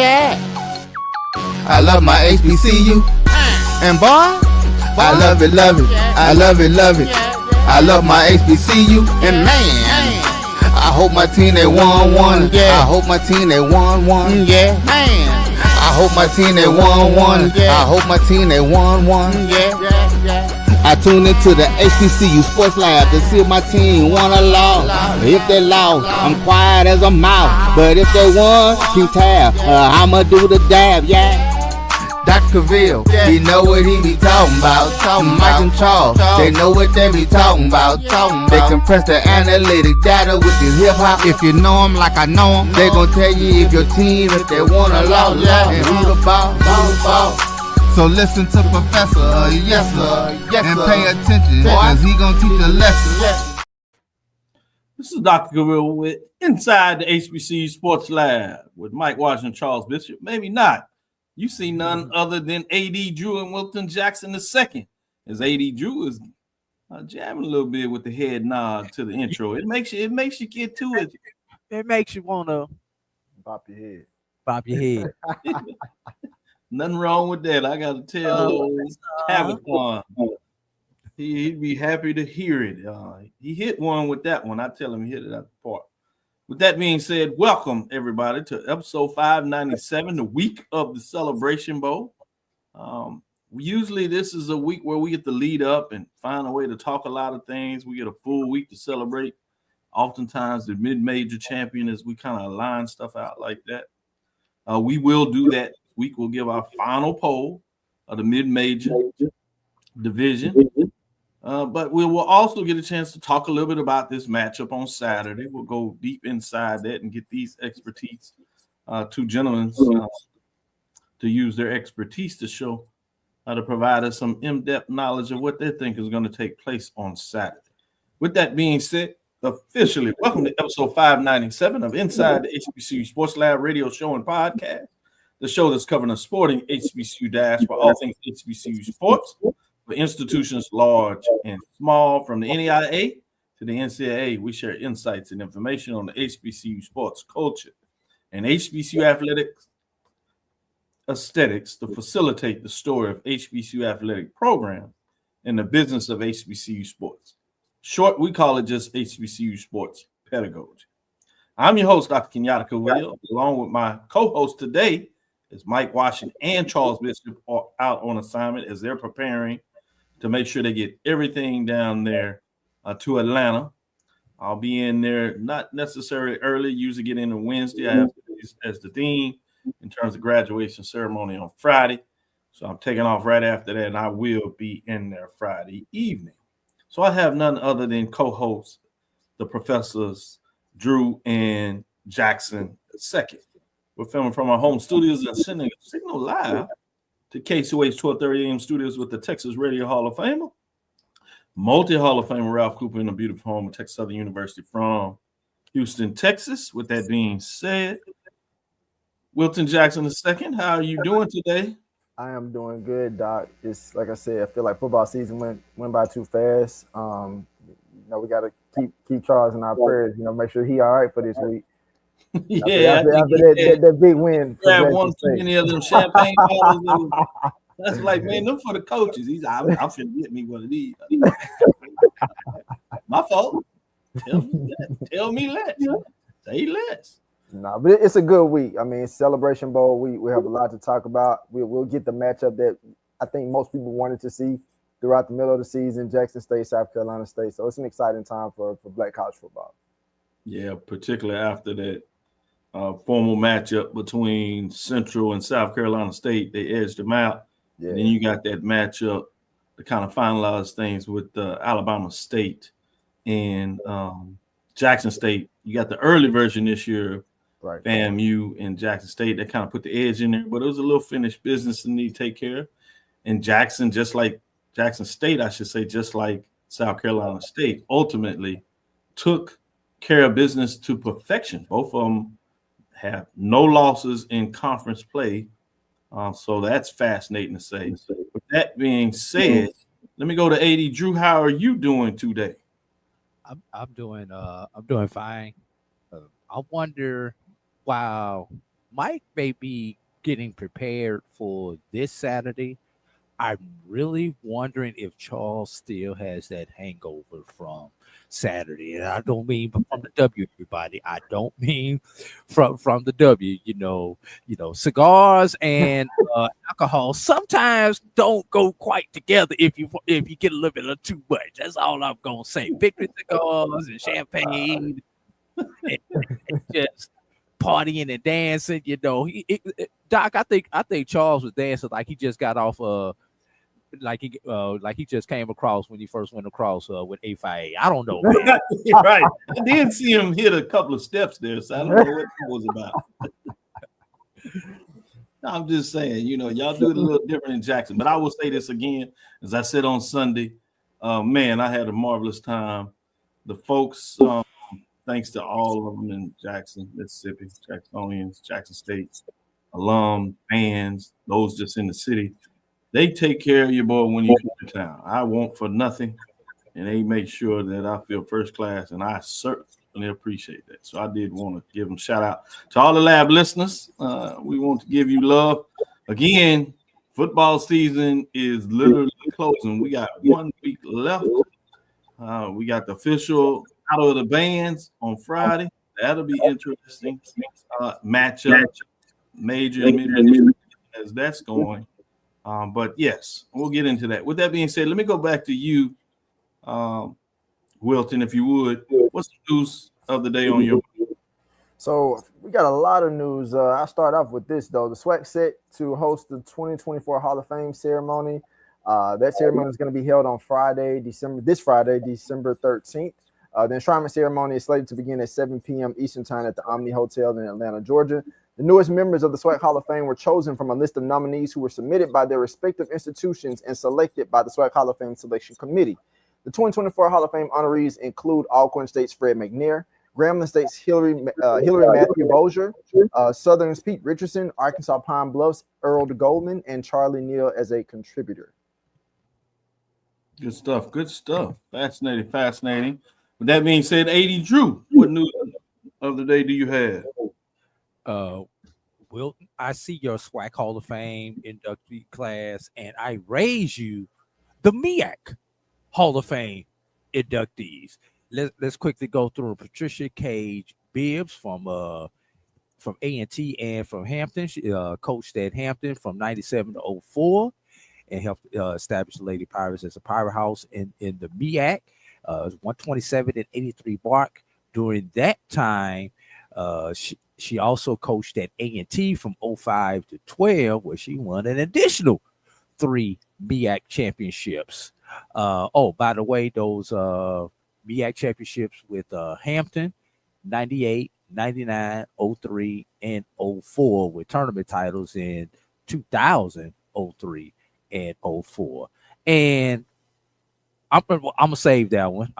yeah. I love my HBCU. And boy, I love it, love it. I love it, love it. I love my HBCU. And man, I hope my team they won one. I hope my team they won one. Yeah, man. I hope my team they won one. I hope my team they won one. I tune into the HBCU Sports Lab to see if my team won or lost. If they lost, I'm quiet as a mouse. But if they won, keep tab. I'ma do the dab, yeah. Dr. Cavil, he know what he be talking about. Mike and Charles, they know what they be talking about. They compress the analytic data with this hip hop. If you know them like I know them, they gon' tell you if your team, if they won or lost, and who the ball. So listen to Professor, yes sir, and pay attention, cause he gon' teach a lesson. This is Dr. Cavil with Inside the HBCU Sports Lab with Mike Washington, Charles Bishop. Maybe not. You see none other than A.D. Drew and Wilton Jackson II. As A.D. Drew is jamming a little bit with the head nod to the intro. It makes you get to it. It makes you wanna Bop your head. bop your head. Nothing wrong with that. I got to tell Cavil, he'd be happy to hear it. He hit one with that one. I tell him he hit it at the park. With that being said, welcome everybody to episode 597, the week of the Celebration Bowl. Usually this is a week where we get to lead up and find a way to talk a lot of things. We get a full week to celebrate. Oftentimes the mid-major champion as we kind of line stuff out like that. We will do that. Week we'll give our final poll of the mid-major division. But we will also get a chance to talk a little bit about this matchup on Saturday. We'll go deep inside that and get these expertise, two gentlemen, to use their expertise to show how to provide us some in-depth knowledge of what they think is going to take place on Saturday. With that being said, officially welcome to episode 597 of Inside the HBCU Sports Lab radio show and podcast, the show that's covering a sporting HBCU dash for all things HBCU sports. For institutions large and small, from the NAIA to the NCAA, we share insights and information on the HBCU sports culture and HBCU athletics aesthetics to facilitate the story of HBCU athletic programs and the business of HBCU sports. Short, we call it just HBCU sports pedagogy. I'm your host, Dr. Kenyatta, along with my co-host today is Mike Washington and Charles Bishop are out on assignment as they're preparing to make sure they get everything down there to Atlanta. I'll be in there, not necessarily early, usually get in on Wednesday. I have as the dean in terms of graduation ceremony on Friday. So I'm taking off right after that, and I will be in there Friday evening. So I have none other than co-hosts, the professors Drew and Jackson II. We're filming from our home studios and sending a signal live to KCOH 1230 AM studios with the Texas Radio Hall of Famer, multi-Hall of Famer Ralph Cooper in the beautiful home of Texas Southern University from Houston, Texas. With that being said, Wilton Jackson II, how are you doing today? I am doing good, Doc. It's like I said, I feel like football season went by too fast. We got to keep Charles in our prayers. Make sure he all right for this week. Yeah, after that big win. Grab one too many of them champagne bottles. That's like, man, them for the coaches. I'm finna get me one of these. My fault. Tell me less. Say less. No, but it's a good week. I mean, Celebration Bowl week. We have a lot to talk about. We'll get the matchup that I think most people wanted to see throughout the middle of the season, Jackson State, South Carolina State. So it's an exciting time for Black college football. Yeah, particularly after that formal matchup between Central and South Carolina State. They edged them out. Yeah. And then you got that matchup to kind of finalize things with Alabama State and Jackson State. You got the early version this year, right? FAMU and Jackson State, that kind of put the edge in there, but it was a little finished business to need to take care of. And Jackson, just like Jackson State, I should say, just like South Carolina State, ultimately took care of business to perfection. Both of them have no losses in conference play. So that's fascinating to say. With that being said, let me go to AD. Drew, how are you doing today? I'm doing fine. I wonder, wow, Mike may be getting prepared for this Saturday. I'm really wondering if Charles still has that hangover from Saturday, and I don't mean from the W. Everybody, I don't mean from the W. Cigars and alcohol sometimes don't go quite together if you get a little bit of too much. That's all I'm gonna say. Victory cigars and champagne, and just partying and dancing. Doc, I think Charles was dancing like he just got off like he just came across when he first went across with A5A. I don't know, man. Right. I did see him hit a couple of steps there, so I don't know what that was about. I'm just saying, y'all do it a little different in Jackson. But I will say this again, as I said on Sunday, man, I had a marvelous time. The folks, thanks to all of them in Jackson, Mississippi, Jacksonians, Jackson State, alum, fans, those just in the city, they take care of your boy when you come to town. I want for nothing, and they make sure that I feel first class, and I certainly appreciate that. So I did want to give them a shout out to all the lab listeners. We want to give you love. Again, football season is literally closing. We got 1 week left. We got the official out of the bands on Friday. That'll be interesting. Matchup, major and mid as that's going. But yes, we'll get into that. With that being said, let me go back to you, Wilton, if you would. What's the news of the day on your? So we got a lot of news. I'll start off with this, though. The SWAC set to host the 2024 Hall of Fame ceremony. That ceremony is going to be held on this Friday, December 13th. The enshrinement ceremony is slated to begin at 7 p.m. Eastern Time at the Omni Hotel in Atlanta, Georgia. The newest members of the SWAC Hall of Fame were chosen from a list of nominees who were submitted by their respective institutions and selected by the SWAC Hall of Fame Selection Committee. The 2024 Hall of Fame honorees include Alcorn State's Fred McNair, Grambling State's Hillary Matthew Bozier, Southern's Pete Richardson, Arkansas Pine Bluffs Earl Goldman, and Charlie Neal as a contributor. Good stuff. Good stuff. Fascinating. With that being said, 80 Drew, what news of the day do you have? Wilton, I see your SWAC Hall of Fame inductee class, and I raise you the MEAC Hall of Fame inductees. Let's quickly go through Patricia Cage Bibbs from A&T and from Hampton. She coached at Hampton from 97 to 04 and helped establish the Lady Pirates as a powerhouse in the MEAC. 127 and 83 bark. During that time, she also coached at A&T from 05 to 12, where she won an additional 3 MEAC championships. By the way, those MEAC championships with Hampton, 98, 99, 03, and 04 with tournament titles in 2000, 03, and 04. And I'm gonna save that one.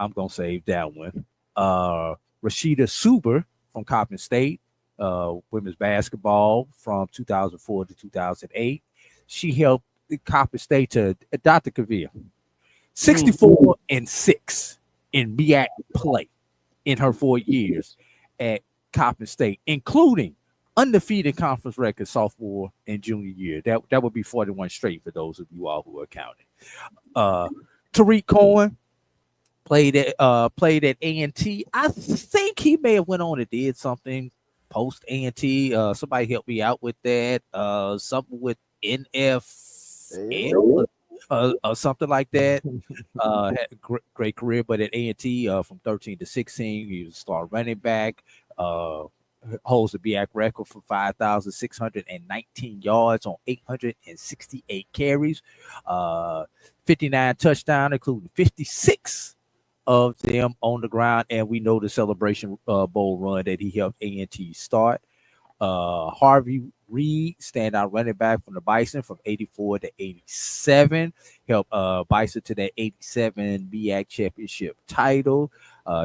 Rashida Suber from Coppin State, women's basketball from 2004 to 2008. She helped Coppin State to Dr. Cavil 64 and 6 in MEAC play in her 4 years at Coppin State, including undefeated conference record sophomore and junior year. That would be 41 straight for those of you all who are counting. Tariq Cohen played at A&T. I think he may have went on and did something post A&T. Somebody help me out with that. Something with NFL or something like that. Had a great career, but at A&T from 13 to 16, he was a star running back. Holds the BAC record for 5,619 yards on 868 carries, 59 touchdowns, including 56 of them on the ground. And we know the Celebration Bowl run that he helped A&T start. Harvey Reed, standout running back from the Bison from 84 to 87, helped Bison to that 87 BAC championship title.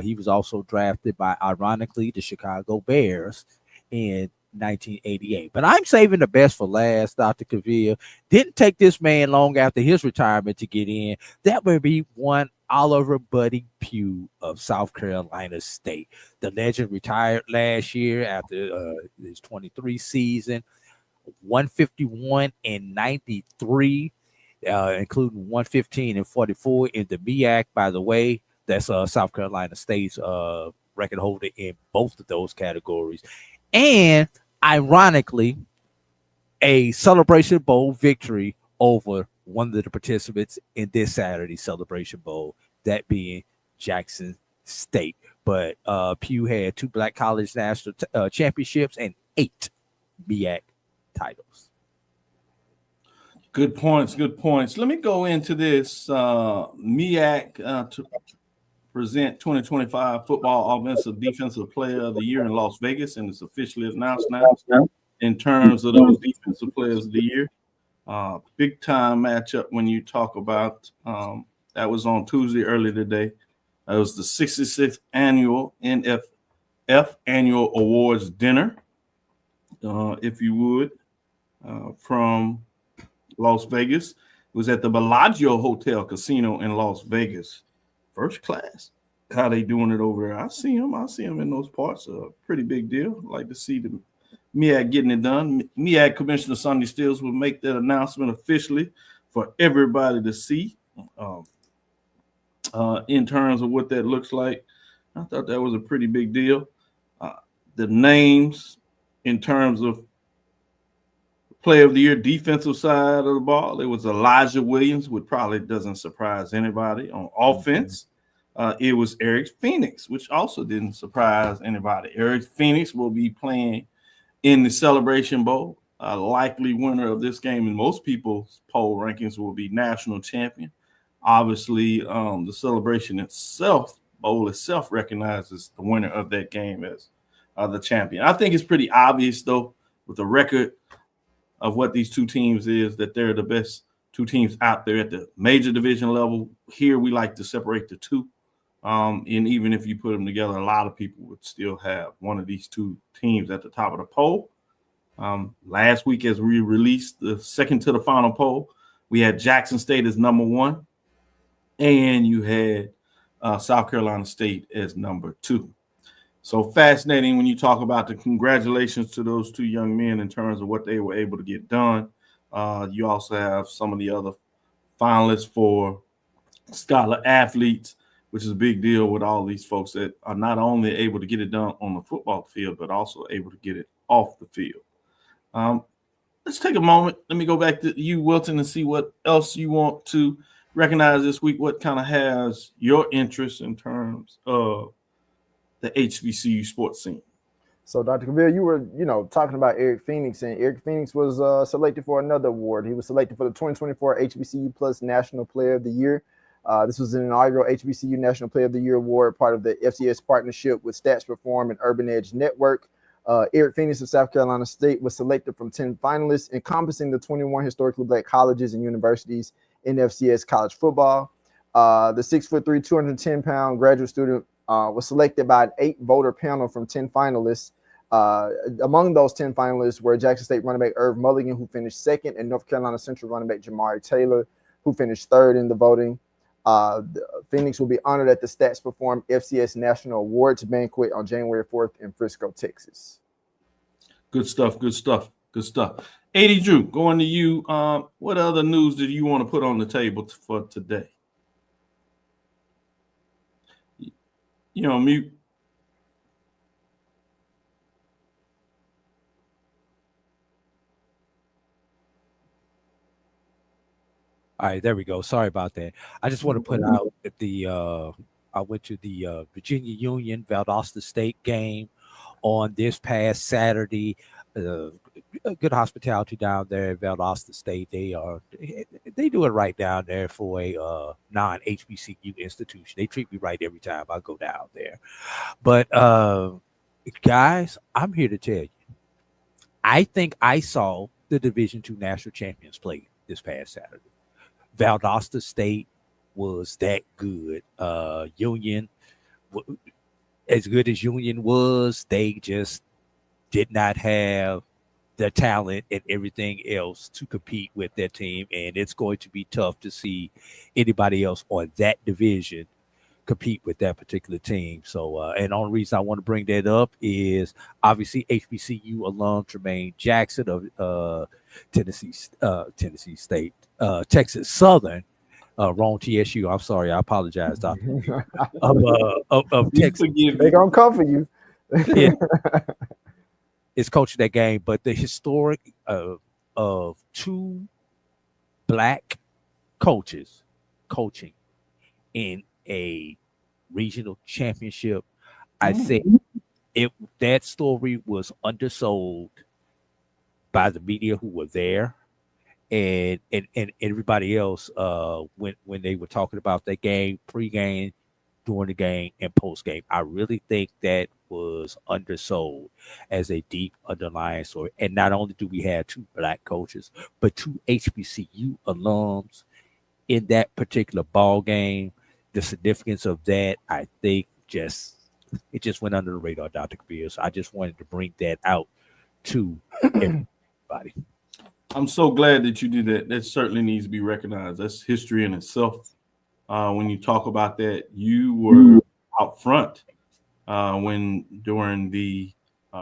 He was also drafted by, ironically, the Chicago Bears in 1988. But I'm saving the best for last, Dr. Cavil. Didn't take this man long after his retirement to get in. That would be one Oliver Buddy Pugh of South Carolina State. The legend retired last year after his 23 season, 151 and 93, including 115 and 44 in the MEAC, by the way. That's South Carolina State's record holder in both of those categories. And ironically, a Celebration Bowl victory over one of the participants in this Saturday Celebration Bowl, that being Jackson State. But Pugh had 2 Black College National Championships and 8 MEAC titles. Good points. Good points. Let me go into this MEAC to present 2025 Football Offensive Defensive Player of the Year in Las Vegas, and it's officially announced now in terms of those Defensive Players of the Year. Big time matchup when you talk about that was on Tuesday early today. That was the 66th annual NFF Annual Awards Dinner, if you would, from Las Vegas. It was at the Bellagio Hotel Casino in Las Vegas. First class. How they doing it over there? I see them in those parts. Pretty big deal. Like to see the MEAC getting it done. MEAC Commissioner Sonny Stills will make that announcement officially for everybody to see in terms of what that looks like. I thought that was a pretty big deal. The names in terms of Player of the Year, defensive side of the ball, it was Elijah Williams, which probably doesn't surprise anybody. On offense, it was Eric Phoenix, which also didn't surprise anybody. Eric Phoenix will be playing in the Celebration Bowl. A likely winner of this game in most people's poll rankings will be national champion. Obviously, the celebration itself, bowl itself, recognizes the winner of that game as the champion. I think it's pretty obvious, though, with the record of what these two teams is, that they're the best 2 teams out there at the major division level. Here, we like to separate the 2. And even if you put them together, a lot of people would still have one of these 2 teams at the top of the poll. Last week, as we released the second to the final poll, we had Jackson State as number 1, and you had South Carolina State as number 2. So fascinating when you talk about the congratulations to those 2 young men in terms of what they were able to get done. You also have some of the other finalists for scholar athletes, which is a big deal with all these folks that are not only able to get it done on the football field, but also able to get it off the field. Let's take a moment. Let me go back to you, Wilton, and see what else you want to recognize this week. What kind of has your interest in terms of the HBCU sports scene? So, Dr. Cavil, you were, talking about Eric Phoenix, and Eric Phoenix was selected for another award. He was selected for the 2024 HBCU Plus National Player of the Year. This was an inaugural HBCU National Player of the Year award, part of the FCS partnership with Stats Perform and Urban Edge Network. Eric Phoenix of South Carolina State was selected from 10 finalists, encompassing the 21 historically Black colleges and universities in FCS college football. The 6'3", 210-pound graduate student was selected by an 8-voter panel from 10 finalists. Among those 10 finalists were Jackson State running back Irv Mulligan, who finished 2nd, and North Carolina Central running back Jamari Taylor, who finished 3rd in the voting. Phoenix will be honored at the Stats Perform FCS National Awards banquet on January 4th in Frisco, Texas. Good stuff. Good stuff. Good stuff. 80 Drew, going to you. What other news did you want to put on the table for today? Mute. All right, there we go. Sorry about that. I just want to put out that I went to the Virginia Union Valdosta State game on this past Saturday. Good hospitality down there at Valdosta State. They do it right down there for a non-HBCU institution. They treat me right every time I go down there. But guys, I'm here to tell you, I think I saw the Division II national champions play this past Saturday. Valdosta State was that good. Union, as good as Union was, they just did not have the talent and everything else to compete with that team, and it's going to be tough to see anybody else on that division compete with that particular team. So, and the only reason I want to bring that up is obviously HBCU alum Tremaine Jackson of Tennessee State, Texas Southern, wrong TSU. I'm sorry, I apologize, Doctor. Of Texas, They gonna come for you. is coaching that game, but the historic of two black coaches coaching in a regional championship. I think that story was undersold by the media who were there, and everybody else when they were talking about that game, pregame, during the game, and post-game. I really think that was undersold as a deep underlying story. And not only do we have two black coaches, but two HBCU alums in that particular ball game. The significance of that, I think, it just went under the radar, Dr. Cavil. So I just wanted to bring that out to everybody. I'm so glad that you did that. That certainly needs to be recognized. That's history in itself. When you talk about that, you were out front during the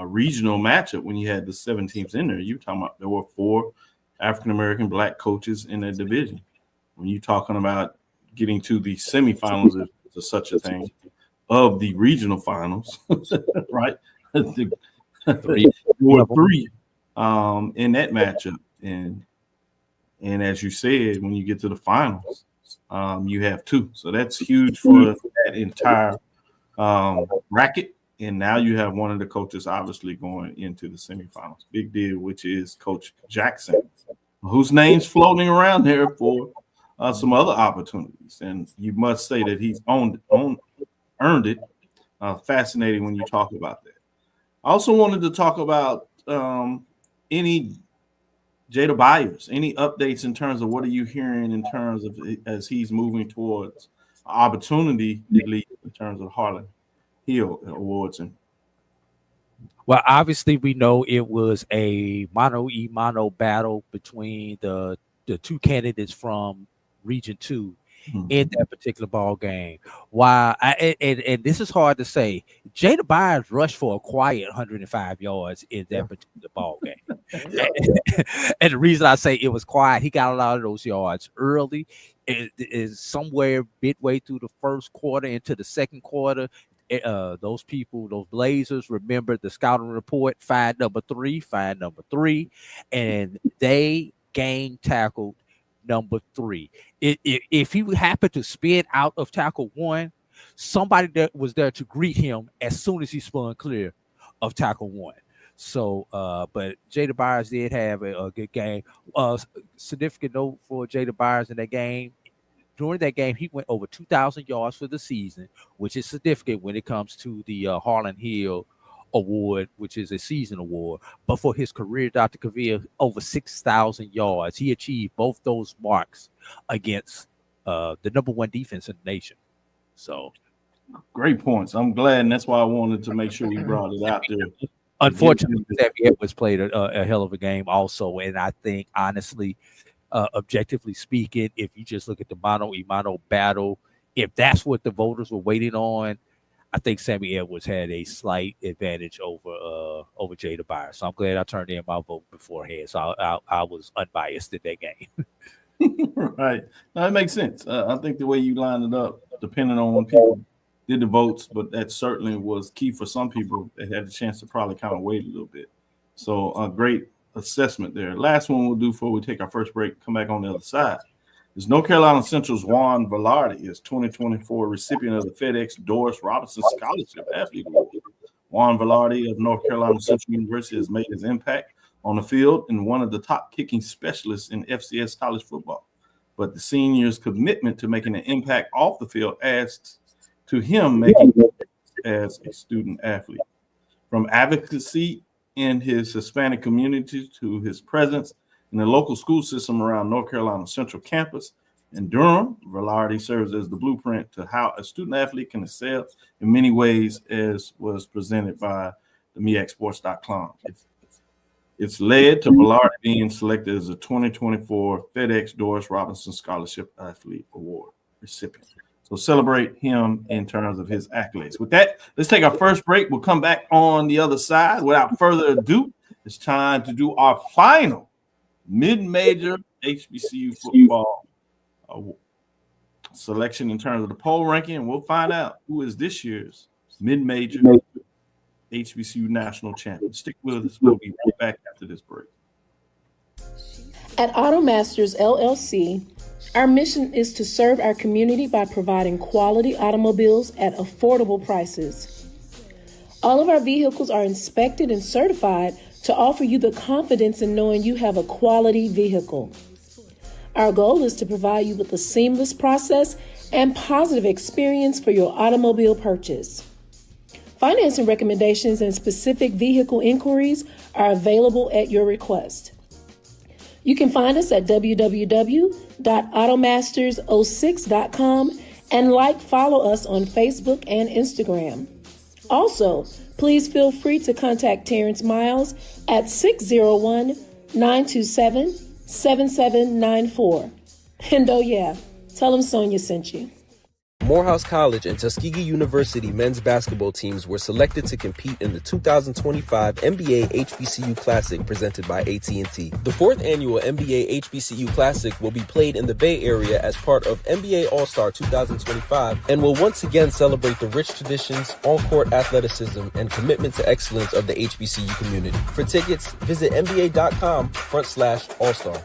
regional matchup when you had the 7 teams in there. You were talking about there were 4 African-American black coaches in that division. When you're talking about getting to the semifinals, if there's such a thing, of the regional finals, right? There were 3 in that matchup. And as you said, when you get to the finals, you have 2. So that's huge for that entire bracket. And now you have one of the coaches obviously going into the semifinals. Big deal, which is Coach Jackson, whose name's floating around there for some other opportunities. And you must say that he's earned it. Fascinating when you talk about that. I also wanted to talk about any Jada Byers, any updates in terms of what are you hearing in terms of as he's moving towards opportunity, at least in terms of Harlan Hill Awards? Well, obviously we know it was a mano battle between the 2 candidates from Region 2 in that particular ball game. Why? And this is hard to say. Jada Byers rushed for a quiet 105 yards in that particular ball game. And the reason I say it was quiet, he got a lot of those yards early. It is somewhere midway through the first quarter into the second quarter. Those Blazers, remember the scouting report, find number 3, and they gang tackled number 3. If he happened to spin out of tackle 1, somebody that was there to greet him as soon as he spun clear of tackle 1. So, but Jada Byers did have a good game. Significant note for Jada Byers in that game. During that game, he went over 2,000 yards for the season, which is significant when it comes to the Harlan Hill Award, which is a season award. But for his career, Dr. Cavil, over 6,000 yards. He achieved both those marks against the number 1 defense in the nation. So, great points. I'm glad, and that's why I wanted to make sure we brought it out there. Unfortunately, Sammy Edwards played a hell of a game also, and I think, honestly, objectively speaking, if you just look at the mano battle, if that's what the voters were waiting on, I think Sammy Edwards had a slight advantage over Jada Byers. So I'm glad I turned in my vote beforehand. So I was unbiased in that game. Right. Now, it makes sense. I think the way you lined it up, depending on when people did the votes, but that certainly was key for some people that had a chance to probably kind of wait a little bit. So a great assessment there. Last one we'll do before we take our first break, come back on the other side, is North Carolina Central's Juan Velarde is 2024 recipient of the FedEx Doris Robinson Scholarship Athlete Award. Juan Velarde of North Carolina Central University has made his impact on the field and one of the top kicking specialists in FCS college football. But the senior's commitment to making an impact off the field adds to him making as a student athlete. From advocacy in his Hispanic community to his presence in the local school system around North Carolina Central campus in Durham, Velarde serves as the blueprint to how a student athlete can excel in many ways, as was presented by the MEACsports.com. It's led to Ballard being selected as a 2024 FedEx Doris Robinson Scholarship Athlete Award recipient. So celebrate him in terms of his accolades. With that, let's take our first break. We'll come back on the other side. Without further ado, it's time to do our final mid-major HBCU football selection in terms of the poll ranking, and we'll find out who is this year's mid-major HBCU national champion. Stick with us. We'll be right back after this break. At AutoMasters LLC, our mission is to serve our community by providing quality automobiles at affordable prices. All of our vehicles are inspected and certified to offer you the confidence in knowing you have a quality vehicle. Our goal is to provide you with a seamless process and positive experience for your automobile purchase. Financing recommendations and specific vehicle inquiries are available at your request. You can find us at www.automasters06.com and follow us on Facebook and Instagram. Also, please feel free to contact Terrence Miles at 601-927-7794. And oh yeah, tell him Sonia sent you. Morehouse College and Tuskegee University men's basketball teams were selected to compete in the 2025 NBA HBCU Classic presented by AT&T. The fourth annual NBA HBCU Classic will be played in the Bay Area as part of NBA All-Star 2025 and will once again celebrate the rich traditions, on-court athleticism, and commitment to excellence of the HBCU community. For tickets, visit nba.com/all-star.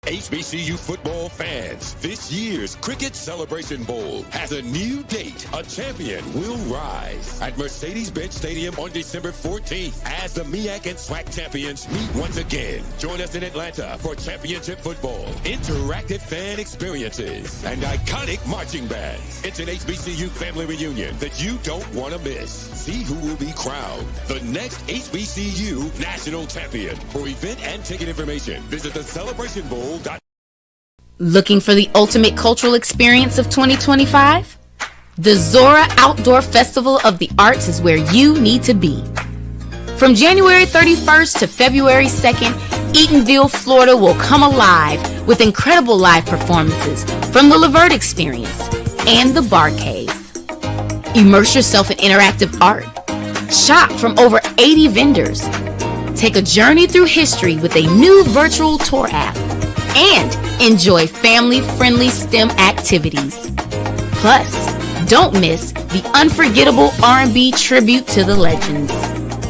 HBCU football fans, this year's Cricket Celebration Bowl has a new date. A champion will rise at Mercedes-Benz Stadium on December 14th as the MEAC and SWAC champions meet once again. Join us in Atlanta for championship football, interactive fan experiences, and iconic marching bands. It's an HBCU family reunion that you don't want to miss. See who will be crowned the next HBCU national champion. For event and ticket information, visit the Celebration Bowl. Looking for the ultimate cultural experience of 2025? The Zora Outdoor Festival of the Arts is where you need to be. From January 31st to February 2nd, Eatonville, Florida will come alive with incredible live performances from the Levert Experience and the Bar Cave. Immerse yourself in interactive art. Shop from over 80 vendors. Take a journey through history with a new virtual tour app. And enjoy family-friendly STEM activities. Plus, don't miss the unforgettable R&B tribute to the legends,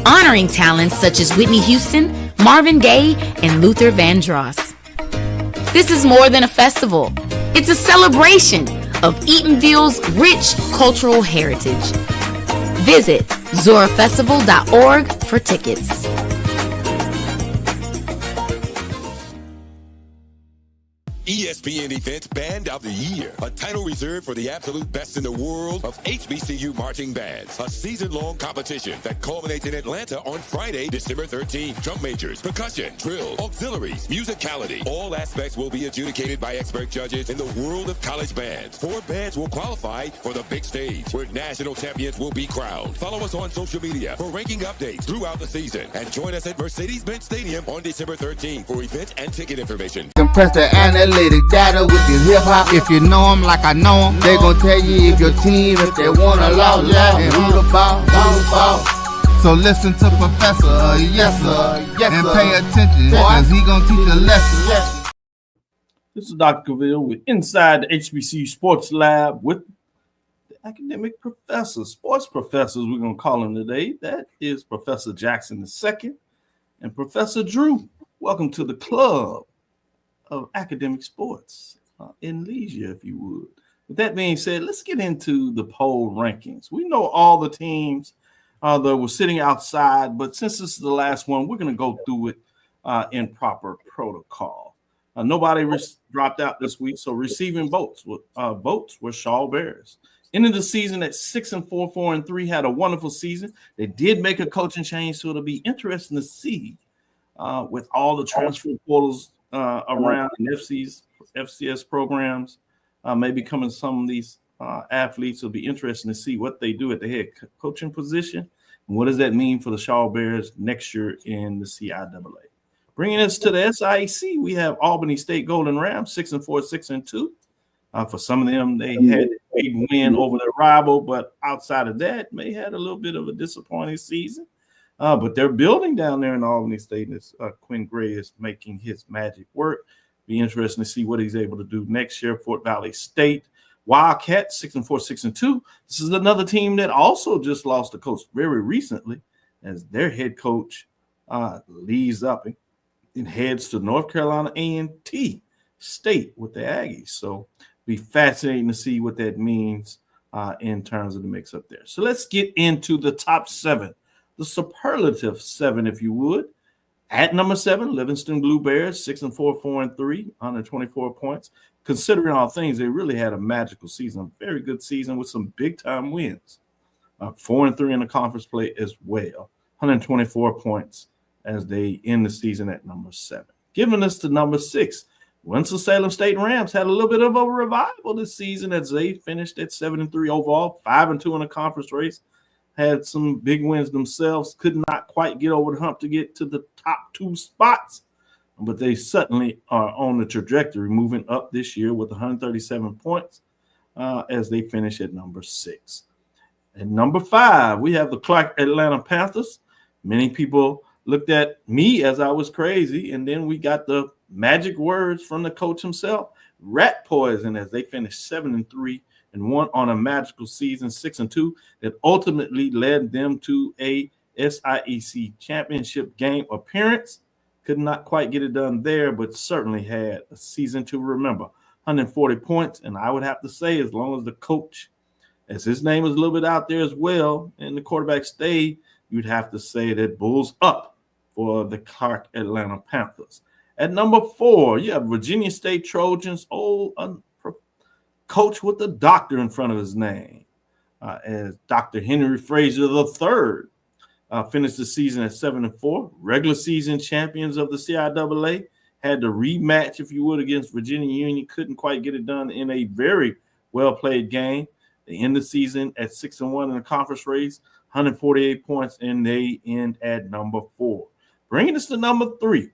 honoring talents such as Whitney Houston, Marvin Gaye, and Luther Vandross. This is more than a festival. It's a celebration of Eatonville's rich cultural heritage. Visit zorafestival.org for tickets. ESPN Events Band of the Year, a title reserved for the absolute best in the world of HBCU marching bands. A season-long competition that culminates in Atlanta on Friday, December 13th. Drum majors, percussion, drill, auxiliaries, musicality. All aspects will be adjudicated by expert judges in the world of college bands. 4 bands will qualify for the big stage, where national champions will be crowned. Follow us on social media for ranking updates throughout the season. And join us at Mercedes-Benz Stadium on December 13th for event and ticket information. Compress the analytics data with your hip hop. If you know them like I know them, they gon' tell you if your team, if they wanna lose, and who the ball. So listen to Professor, yes sir, and pay attention, cause he gon' teach a lesson. This is Dr. Cavil with Inside the HBCU Sports Lab with the academic professors, sports professors we're gonna call them today. That is Professor Jackson II and Professor Drew. Welcome to the club of academic sports in leisure, if you would. With that being said, let's get into the poll rankings. We know all the teams that were sitting outside, but since this is the last one, we're going to go through it in proper protocol. Nobody dropped out this week, so receiving votes were Shaw Bears. Ended the season at 6-4, 4-3, had a wonderful season. They did make a coaching change, so it'll be interesting to see with all the transfer portals around in FCS programs, maybe coming some of these athletes. Will be interesting to see what they do at the head coaching position What does that mean for the Shaw Bears next year in the CIAA? Bringing us to the SIAC, we have Albany State Golden Rams, 6-4, 6-2. For some of them, they had a big win over their rival, but outside of that, they had a little bit of a disappointing season. But they're building down there in Albany State, and Quinn Gray is making his magic work. Be interesting to see what he's able to do next year. Fort Valley State Wildcats, 6-4, 6-2. This is another team that also just lost a coach very recently, as their head coach leaves up and heads to North Carolina A&T State with the Aggies. So be fascinating to see what that means in terms of the mix up there. So let's get into the top 7, the superlative 7, if you would. At number 7, Livingston Blue Bears, 6-4, 4-3, 124 points. Considering all things, they really had a magical season, a very good season with some big-time wins. 4-3 in the conference play as well, 124 points as they end the season at number 7. Giving us to number 6, Winston-Salem State Rams had a little bit of a revival this season as they finished at 7-3 overall, 5-2 in the conference race. Had some big wins themselves, could not quite get over the hump to get to the top 2 spots, but they certainly are on the trajectory moving up this year with 137 points as they finish at number 6. At number 5, we have the Clark Atlanta Panthers. Many people looked at me as I was crazy, and then we got the magic words from the coach himself, rat poison, as they finished 7-3 and won on a magical season, 6-2, that ultimately led them to a SIAC championship game appearance. Could not quite get it done there, but certainly had a season to remember. 140 points, and I would have to say, as long as the coach, as his name is a little bit out there as well, and the quarterback stayed, you'd have to say that Bulls up for the Clark Atlanta Panthers. At number 4, you have Virginia State Trojans, coach with a doctor in front of his name, as Dr. Henry Frazier III finished the season at 7-4. Regular season champions of the CIAA, had to rematch, if you would, against Virginia Union. Couldn't quite get it done in a very well-played game. They end the season at 6-1 in the conference race, 148 points, and they end at number 4. Bringing us to number 3.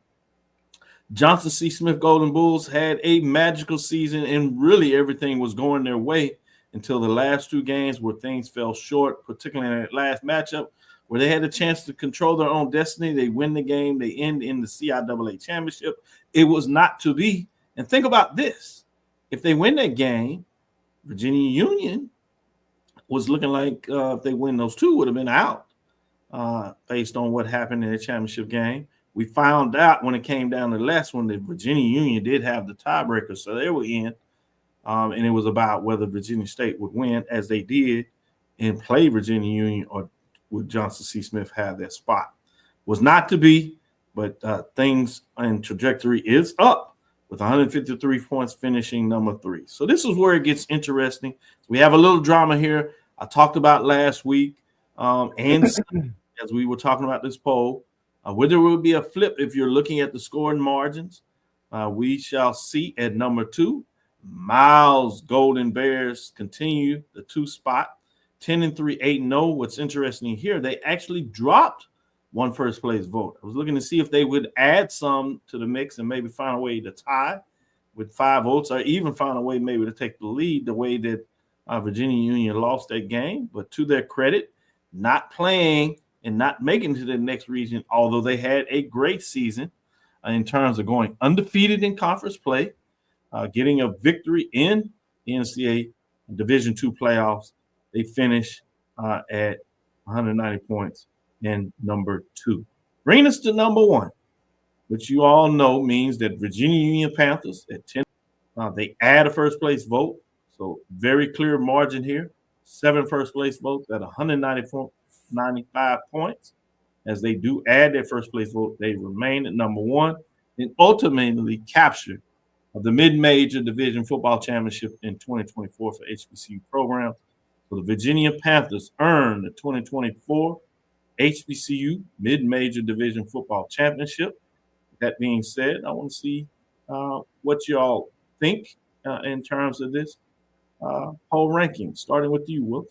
Johnson C. Smith Golden Bulls had a magical season, and really everything was going their way until the last 2 games where things fell short, particularly in that last matchup where they had a chance to control their own destiny. They win the game. They end in the CIAA championship. It was not to be. And think about this. If they win that game, Virginia Union was looking like if they win those 2 would have been out based on what happened in the championship game. We found out when it came down to the last one that Virginia Union did have the tiebreaker, so they were in. And it was about whether Virginia State would win, as they did, and play Virginia Union, or would Johnson C. Smith have that spot. Was not to be, but things and trajectory is up with 153 points, finishing number 3. So this is where it gets interesting. We have a little drama here. I talked about last week, and as we were talking about this poll, whether it will be a flip if you're looking at the scoring margins. We shall see at number 2. Miles Golden Bears continue the 2 spot, 10-3, 8-0. What's interesting here, they actually dropped one first place vote. I was looking to see if they would add some to the mix and maybe find a way to tie with 5 votes, or even find a way maybe to take the lead the way that Virginia Union lost that game. But to their credit, not playing and not making it to the next region, although they had a great season in terms of going undefeated in conference play, getting a victory in the NCAA Division II playoffs. They finish at 190 points in number 2. Bringing us to number 1, which you all know means that Virginia Union Panthers at 10, they add a first place vote. So very clear margin here. 7 first place votes at 195 points. As they do add their first place vote, they remain at number 1 and ultimately capture the mid-major division football championship in 2024 for HBCU programs. So the Virginia Panthers earned the 2024 HBCU mid-major division football championship. That being said, I want to see what y'all think in terms of this poll ranking, starting with you, Will.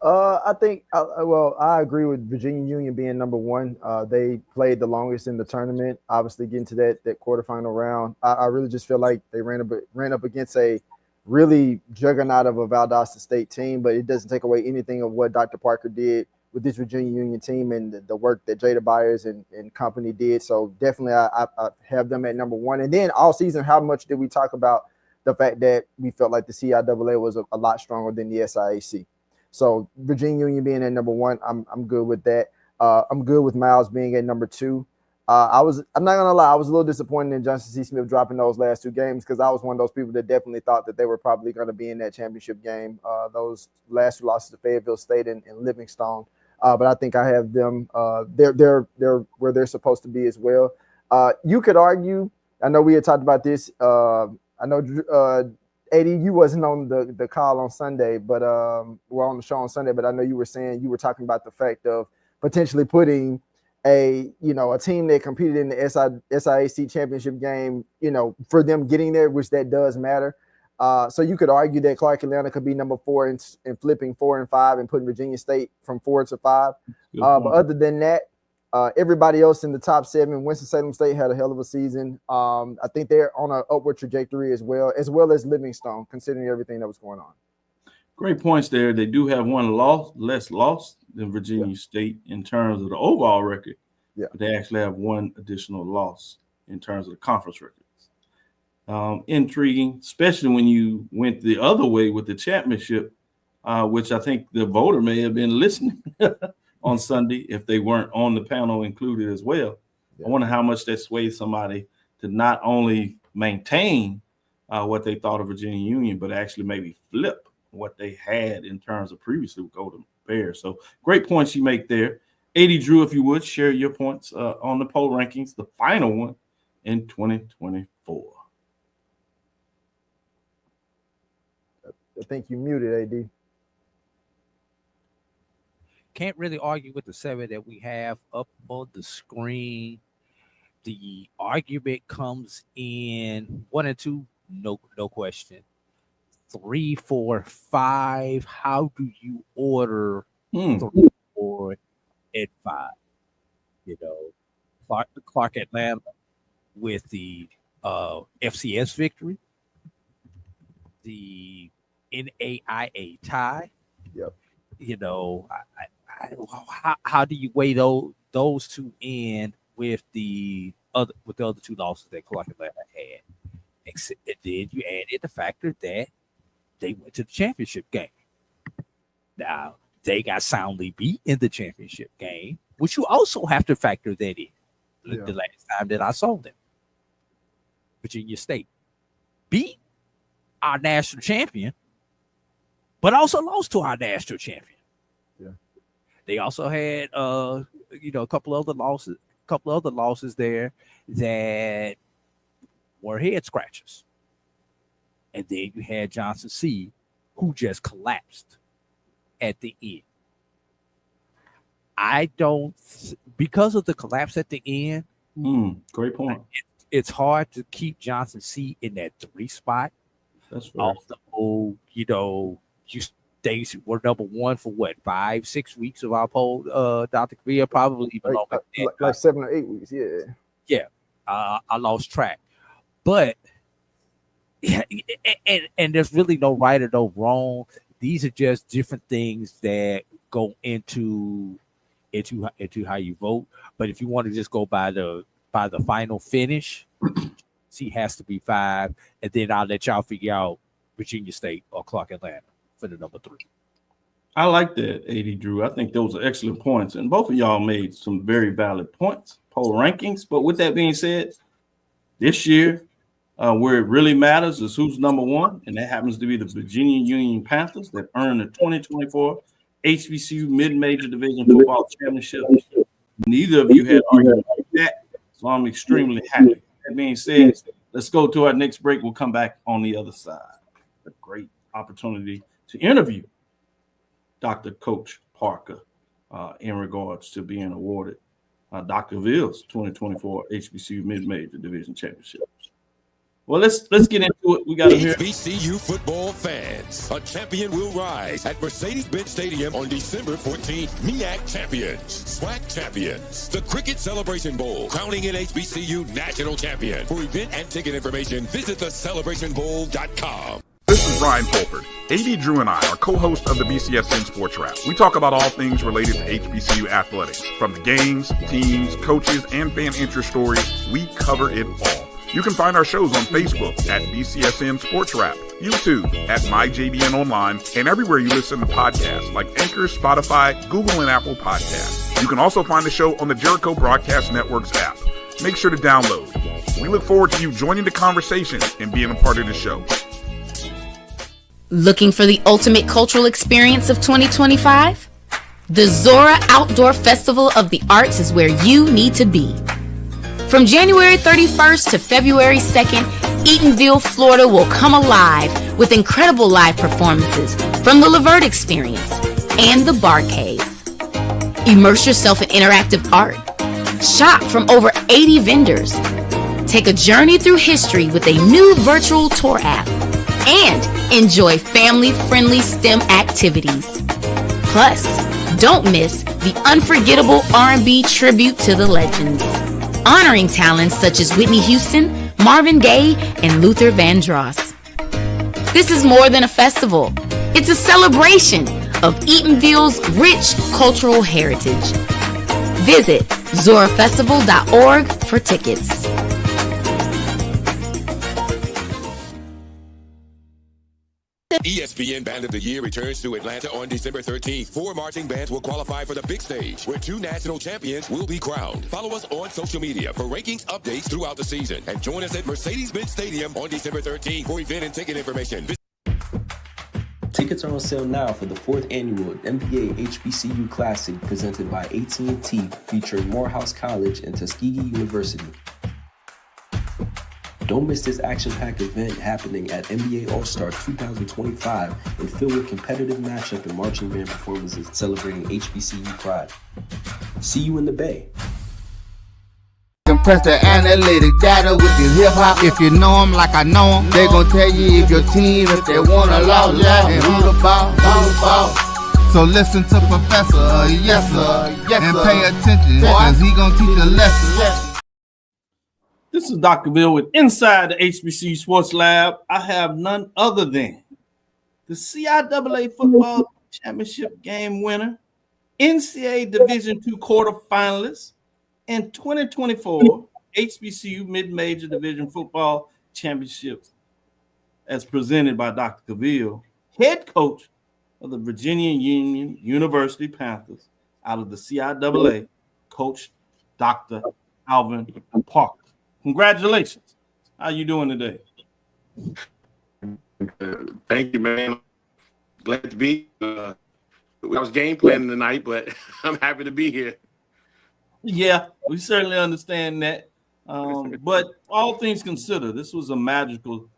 I think, I agree with Virginia Union being number one. They played the longest in the tournament. Obviously, getting to that quarterfinal round, I really just feel like they ran up against a really juggernaut of a Valdosta State team. But it doesn't take away anything of what Dr. Parker did with this Virginia Union team and the work that Jada Byers and company did. So definitely, I have them at number one. And then all season, how much did we talk about the fact that we felt like the CIAA was a lot stronger than the SIAC? So Virginia Union being at number one, I'm good with that. I'm good with Miles being at number two. I'm not gonna lie, I was a little disappointed in Johnson C. Smith dropping those last two games because I was one of those people that definitely thought that they were probably going to be in that championship game. Those last two losses to Fayetteville State and Livingstone, but I think I have them. They're where they're supposed to be as well. You could argue. I know we had talked about this. I know. AD, you wasn't on the call on Sunday, but we're on the show on Sunday. But I know you were saying you were talking about the fact of potentially putting a team that competed in the SIAC championship game, for them getting there, which that does matter. So you could argue that Clark Atlanta could be number 4 and flipping 4 and 5 and putting Virginia State from 4 to 5. But other than that, everybody else in the top 7, Winston-Salem State had a hell of a season. I think they're on an upward trajectory as well as Livingstone, considering everything that was going on. Great points there. They do have one less loss than Virginia State in terms of the overall record. Yeah. But they actually have one additional loss in terms of the conference records. Intriguing, especially when you went the other way with the championship, which I think the voter may have been listening on Sunday if they weren't on the panel included as well. Yeah. I wonder how much that swayed somebody to not only maintain what they thought of Virginia Union, but actually maybe flip what they had in terms of previously with Golden Bears. So great points you make there. 80 Drew, if you would, share your points on the poll rankings, the final one in 2024. I think you muted, AD. Can't really argue with the 7 that we have up on the screen. The argument comes in 1 and 2, no question. 3, 4, 5. How do you order 3, 4, and 5? Clark Atlanta with the FCS victory, the NAIA tie. Yep. How do you weigh those two in with the other 2 losses that Clark Atlanta had? And then you added the factor that they went to the championship game. Now they got soundly beat in the championship game, which you also have to factor that in. Yeah. The last time that I saw them, Virginia State beat our national champion, but also lost to our national champion. Yeah. They also had a couple other losses there that were head scratchers. And then you had Johnson C, who just collapsed at the end. Because of the collapse at the end. Great point. It's hard to keep Johnson C in that 3 spot. That's right. Although, they were number 1 for 5-6 weeks of our poll, Dr. Cavil, probably even longer. Like 7 or 8 weeks, yeah. Yeah, I lost track. But, and there's really no right or no wrong. These are just different things that go into how you vote. But if you want to just go by the final finish, C has to be 5, and then I'll let y'all figure out Virginia State or Clark Atlanta for the number 3. I like that, 80 Drew. I think those are excellent points, and both of y'all made some very valid points, poll rankings. But with that being said, this year, where it really matters is who's number 1, and that happens to be the Virginia Union Panthers that earned the 2024 HBCU Mid-Major Division Football Championship. Neither of you had argued like that, so I'm extremely happy. That being said, let's go to our next break. We'll come back on the other side. A great opportunity to interview Dr. Coach Parker in regards to being awarded Dr. Ville's 2024 HBCU Mid-Major Division Championship. Well, let's get into it. We got to hear. HBCU football fans, a champion will rise at Mercedes-Benz Stadium on December 14th. MEAC champions, SWAC champions, the Cricket Celebration Bowl, crowning an HBCU national champion. For event and ticket information, visit thecelebrationbowl.com. This is Brian Fulford. AD Drew and I are co-hosts of the BCSN Sports Wrap. We talk about all things related to HBCU athletics. From the games, teams, coaches, and fan interest stories, we cover it all. You can find our shows on Facebook at BCSN Sports Wrap, YouTube at MyJBN Online, and everywhere you listen to podcasts like Anchor, Spotify, Google, and Apple Podcasts. You can also find the show on the Jericho Broadcast Network's app. Make sure to download. We look forward to you joining the conversation and being a part of the show. Looking for the ultimate cultural experience of 2025? The Zora Outdoor Festival of the Arts is where you need to be. From January 31st to February 2nd, Eatonville, Florida will come alive with incredible live performances from the Levert Experience and the Bar Cave. Immerse yourself in interactive art. Shop from over 80 vendors. Take a journey through history with a new virtual tour app. And enjoy family-friendly STEM activities. Plus, don't miss the unforgettable R&B tribute to the legends, honoring talents such as Whitney Houston, Marvin Gaye, and Luther Vandross. This is more than a festival. It's a celebration of Eatonville's rich cultural heritage. Visit zorafestival.org for tickets. ESPN Band of the Year returns to Atlanta on December 13th. 4 marching bands will qualify for the big stage, where 2 national champions will be crowned. Follow us on social media for rankings updates throughout the season. And join us at Mercedes-Benz Stadium on December 13th for event and ticket information. Tickets are on sale now for the 4th annual NBA HBCU Classic presented by AT&T, featuring Morehouse College and Tuskegee University. Don't miss this action-packed event happening at NBA All-Star 2025 and filled with competitive matchup and marching band performances celebrating HBCU pride. See you in the Bay. Compress the analytic data with your hip-hop. If you know them like I know them, they gon' tell you if your team, if they wanna lose, and who the ball. So listen to Professor, yes sir, and pay attention, cause he gon' teach a lesson. This is Dr. Bill with Inside the HBCU Sports Lab. I have none other than the CIAA Football Championship game winner, NCAA Division II quarterfinalist, and 2024 HBCU Mid-Major Division Football Championship as presented by Dr. Cavil, head coach of the Virginia Union University Panthers out of the CIAA, Coach Dr. Alvin Parker. Congratulations. How you doing today? Thank you, man. Glad to be. I was game planning tonight, but I'm happy to be here. Yeah, we certainly understand that. But all things considered, this was a magical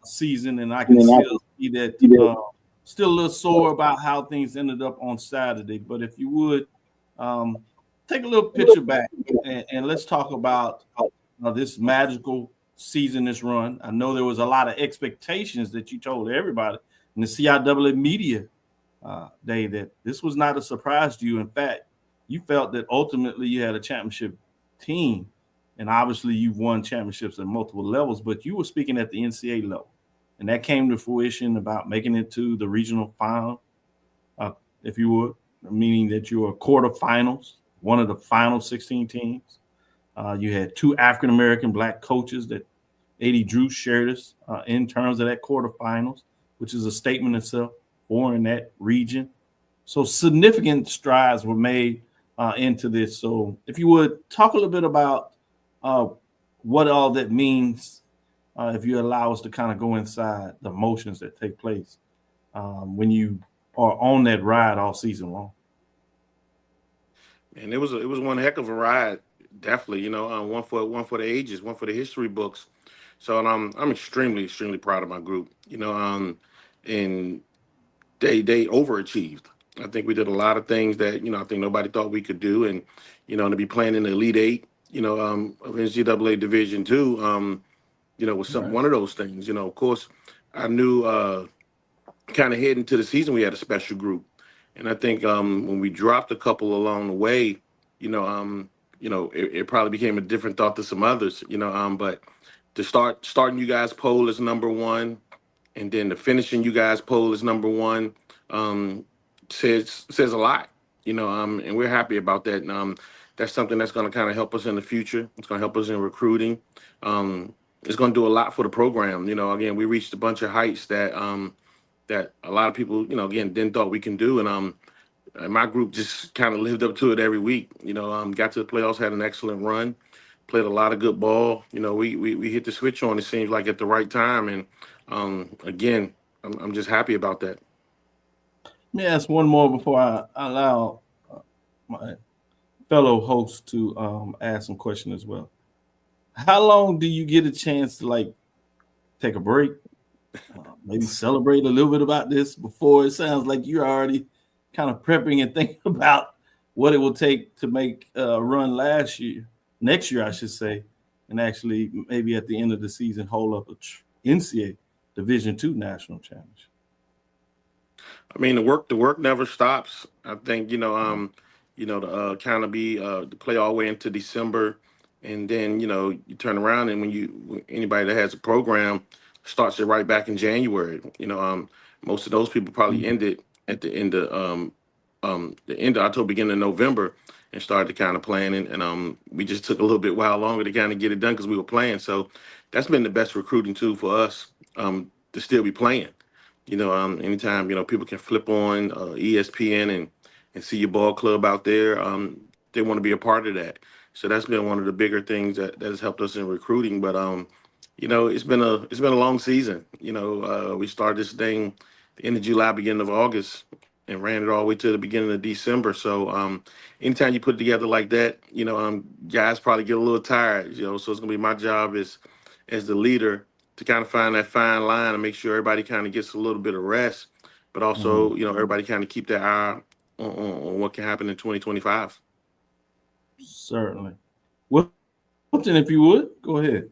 season, and I can still see that still a little sore about how things ended up on Saturday. But if you would, take a little picture back and let's talk about this magical season, this run. I know there was a lot of expectations that you told everybody in the CIAA media day that this was not a surprise to you. In fact, you felt that ultimately you had a championship team, and obviously you've won championships at multiple levels, but you were speaking at the NCAA level, and that came to fruition about making it to the regional final, if you would, meaning that you were quarterfinals, one of the final 16 teams. You had 2 African-American black coaches that AD Drew shared us in terms of that quarterfinals, which is a statement itself for in that region. So significant strides were made into this. So if you would talk a little bit about what all that means, if you allow us to kind of go inside the emotions that take place when you are on that ride all season long. And it was one heck of a ride. Definitely, one for the ages, one for the history books. So I'm extremely proud of my group. And they overachieved. I think we did a lot of things that I think nobody thought we could do, and to be playing in the Elite Eight, of NCAA Division II, was one of those things. Of course, I knew kind of heading to the season we had a special group, and I think when we dropped a couple along the way, it probably became a different thought to some others. But to starting you guys pole as number one, and then the finishing you guys pole as number one, um, says a lot. And we're happy about that. And that's something that's going to kind of help us in the future. It's going to help us in recruiting. It's going to do a lot for the program. Again, we reached a bunch of heights that a lot of people, again, didn't thought we can do. And my group just kind of lived up to it every week. Got to the playoffs, had an excellent run, played a lot of good ball. We hit the switch on, it seems like, at the right time. And again, I'm just happy about that. Let me ask one more before I allow my fellow host to ask some questions as well. How long do you get a chance to take a break, maybe celebrate a little bit about this before it sounds like you're already kind of prepping and thinking about what it will take to make a run next year, I should say, and actually maybe at the end of the season hold up a NCAA Division II national championship? I mean, the work never stops. I think to kind of be to play all the way into December, and then you turn around and when anybody that has a program starts it right back in January. Most of those people probably ended at the end of October, beginning of November, and started kind of planning. And we just took a little bit while longer to kind of get it done because we were playing. So that's been the best recruiting tool for us to still be playing. Anytime people can flip on ESPN and see your ball club out there, they want to be a part of that. So that's been one of the bigger things that has helped us in recruiting. But it's been a long season. We started this thing the end of July, beginning of August, and ran it all the way to the beginning of December. So anytime you put it together like that, guys probably get a little tired. So it's gonna be my job as the leader to kind of find that fine line and make sure everybody kind of gets a little bit of rest, but also everybody kind of keep their eye on what can happen in 2025. Certainly. Wilton, if you would, go ahead.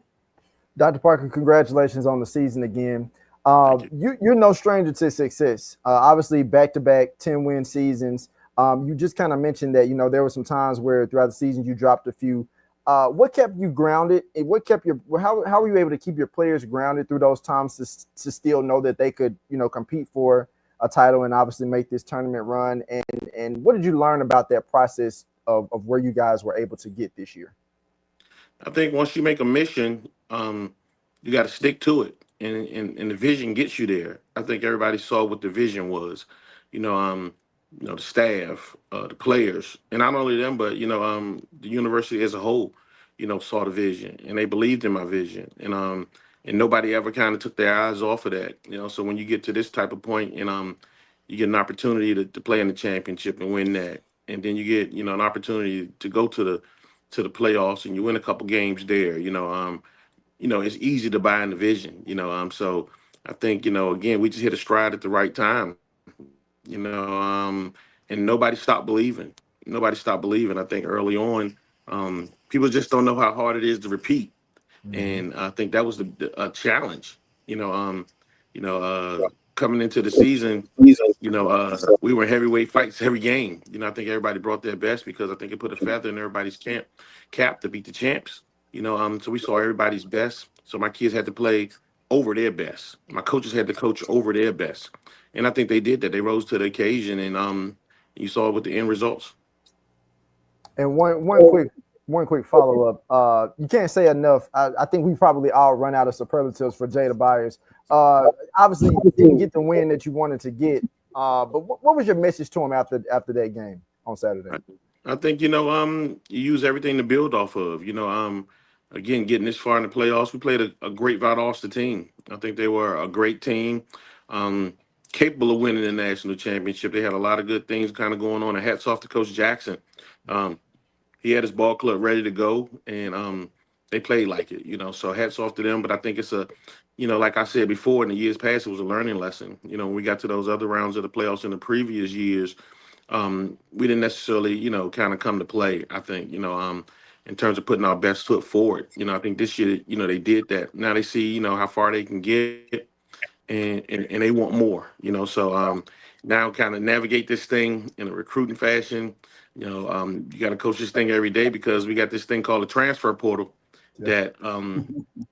Dr. Parker, congratulations on the season again. You're no stranger to success. Obviously, back-to-back 10-win seasons. You just kind of mentioned that, there were some times where throughout the season you dropped a few. What kept you grounded? What kept how were you able to keep your players grounded through those times to still know that they could, compete for a title and obviously make this tournament run? And what did you learn about that process of where you guys were able to get this year? I think once you make a mission, you got to stick to it, and the vision gets you there. I think everybody saw what the vision was, the staff, the players, and not only them, but the university as a whole, saw the vision and they believed in my vision, and nobody ever kind of took their eyes off of that. So when you get to this type of point, and you get an opportunity to play in the championship and win that, and then you get an opportunity to go to the playoffs and you win a couple games there, it's easy to buy in the vision, so I think, again, we just hit a stride at the right time, and nobody stopped believing. Nobody stopped believing. I think early on, people just don't know how hard it is to repeat. And I think that was a challenge, coming into the season, we were in heavyweight fights every game. I think everybody brought their best because I think it put a feather in everybody's cap to beat the champs. So we saw everybody's best. So my kids had to play over their best. My coaches had to coach over their best. And I think they did that. They rose to the occasion, and you saw it with the end results. And one quick follow up. You can't say enough. I think we probably all run out of superlatives for Jada Byers. Obviously, you didn't get the win that you wanted to get. But what was your message to him after that game on Saturday? I think you use everything to build off of. Again, getting this far in the playoffs, we played a great Valdosta team. I think they were a great team, capable of winning the national championship. They had a lot of good things kind of going on. And hats off to Coach Jackson. He had his ball club ready to go, and they played like it. So hats off to them. But I think it's like I said before, in the years past, it was a learning lesson. When we got to those other rounds of the playoffs in the previous years, we didn't necessarily, kind of come to play. I think, in terms of putting our best foot forward. I think this year, they did that. Now they see, how far they can get, and they want more. So now kind of navigate this thing in a recruiting fashion. You got to coach this thing every day because we got this thing called a transfer portal that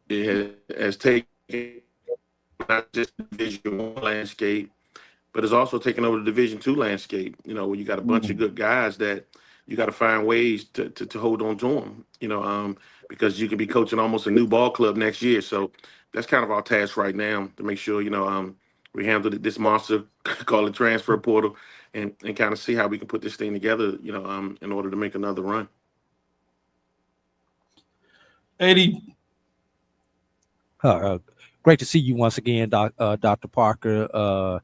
it has taken not just the Division 1 landscape, but it's also taken over the Division 2 landscape. Where you got a bunch of good guys that you got to find ways to hold on to them. Because you can be coaching almost a new ball club next year. So that's kind of our task right now to make sure we handle this monster called the transfer portal and kind of see how we can put this thing together. In order to make another run. 80. Great to see you once again, Dr. Parker.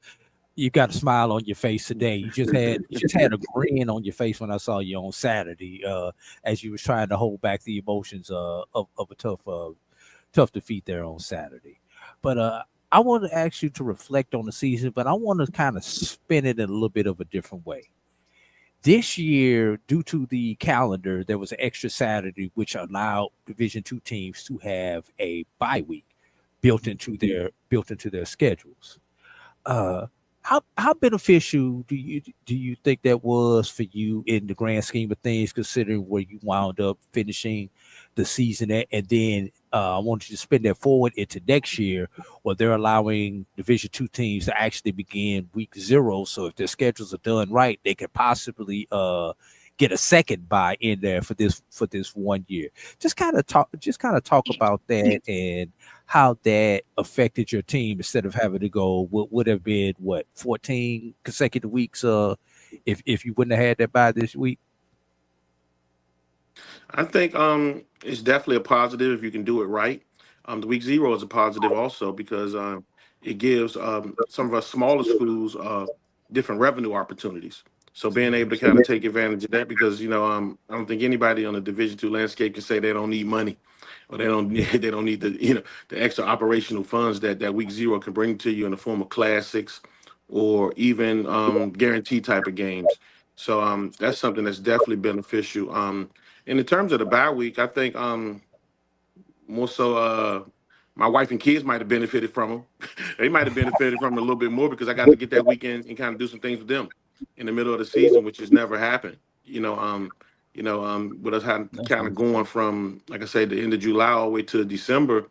You got a smile on your face today. You just had a grin on your face when I saw you on Saturday, as you was trying to hold back the emotions of a tough defeat there on Saturday. But I want to ask you to reflect on the season, but I want to kind of spin it in a little bit of a different way. This year, due to the calendar, there was an extra Saturday, which allowed Division 2 teams to have a bye week built into their schedules. How beneficial do you think that was for you in the grand scheme of things, considering where you wound up finishing the season at? And then I want you to spin that forward into next year, where they're allowing Division 2 teams to actually begin week 0. So if their schedules are done right, they could possibly get a second bye in there for this 1 year. Just kind of talk about that and how that affected your team instead of having to go what would have been 14 consecutive weeks if you wouldn't have had that bye this week. I think it's definitely a positive if you can do it right. The week 0 is a positive also because it gives some of our smaller schools different revenue opportunities. So being able to kind of take advantage of that because I don't think anybody on the Division 2 landscape can say they don't need money or they don't need the the extra operational funds that week 0 can bring to you in the form of classics or even guaranteed type of games. So that's something that's definitely beneficial. And in terms of the bye week, I think more so my wife and kids might have benefited from them. They might have benefited from it a little bit more because I got to get that weekend and kind of do some things with them in the middle of the season, which has never happened. With us having kind of going from, like I say, the end of July all the way to December,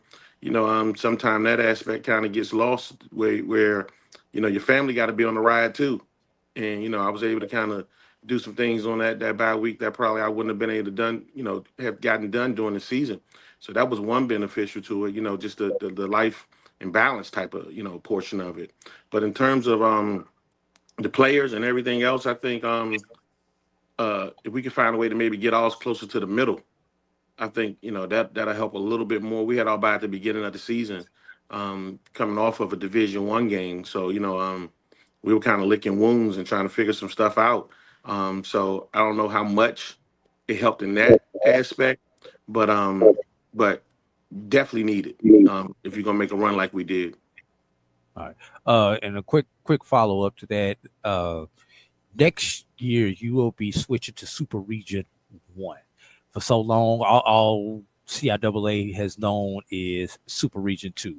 sometime that aspect kind of gets lost where your family got to be on the ride too. And, I was able to kind of do some things on that bye week that probably I wouldn't have been able to have gotten done during the season. So that was one beneficial to it, just the life and balance type of, portion of it. But in terms of the players and everything else, I think if we can find a way to maybe get ours closer to the middle, I think, that'll help a little bit more. We had our bye at the beginning of the season, coming off of a Division 1 game. So, we were kind of licking wounds and trying to figure some stuff out. So I don't know how much it helped in that aspect, but definitely needed if you're gonna make a run like we did. All right. And a quick follow up to that. Next year you will be switching to Super Region 1. For so long, all CIAA has known is Super Region 2.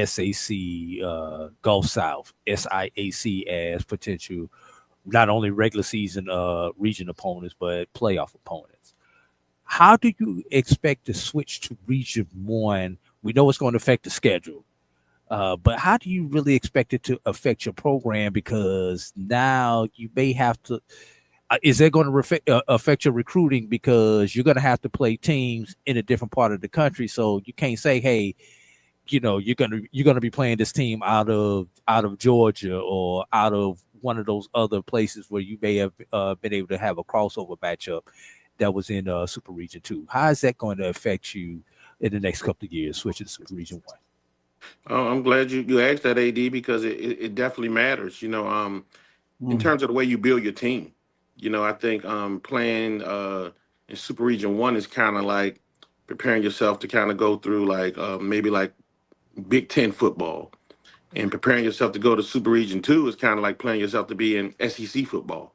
SAC, Gulf South, SIAC as potential not only regular season region opponents, but playoff opponents. How do you expect to switch to Region 1? We know it's going to affect the schedule, but how do you really expect it to affect your program? Because now you may have to, is that going to affect your recruiting? Because you're going to have to play teams in a different part of the country. So you can't say, hey, you're gonna be playing this team out of Georgia or out of one of those other places where you may have been able to have a crossover matchup that was in Super Region 2. How is that going to affect you in the next couple of years, switching to Super Region 1? Oh, I'm glad you asked that, AD, because it definitely matters. In terms of the way you build your team. I think playing in Super Region 1 is kind of like preparing yourself to kind of go through maybe like Big Ten football, and preparing yourself to go to Super Region 2 is kind of like playing yourself to be in SEC football.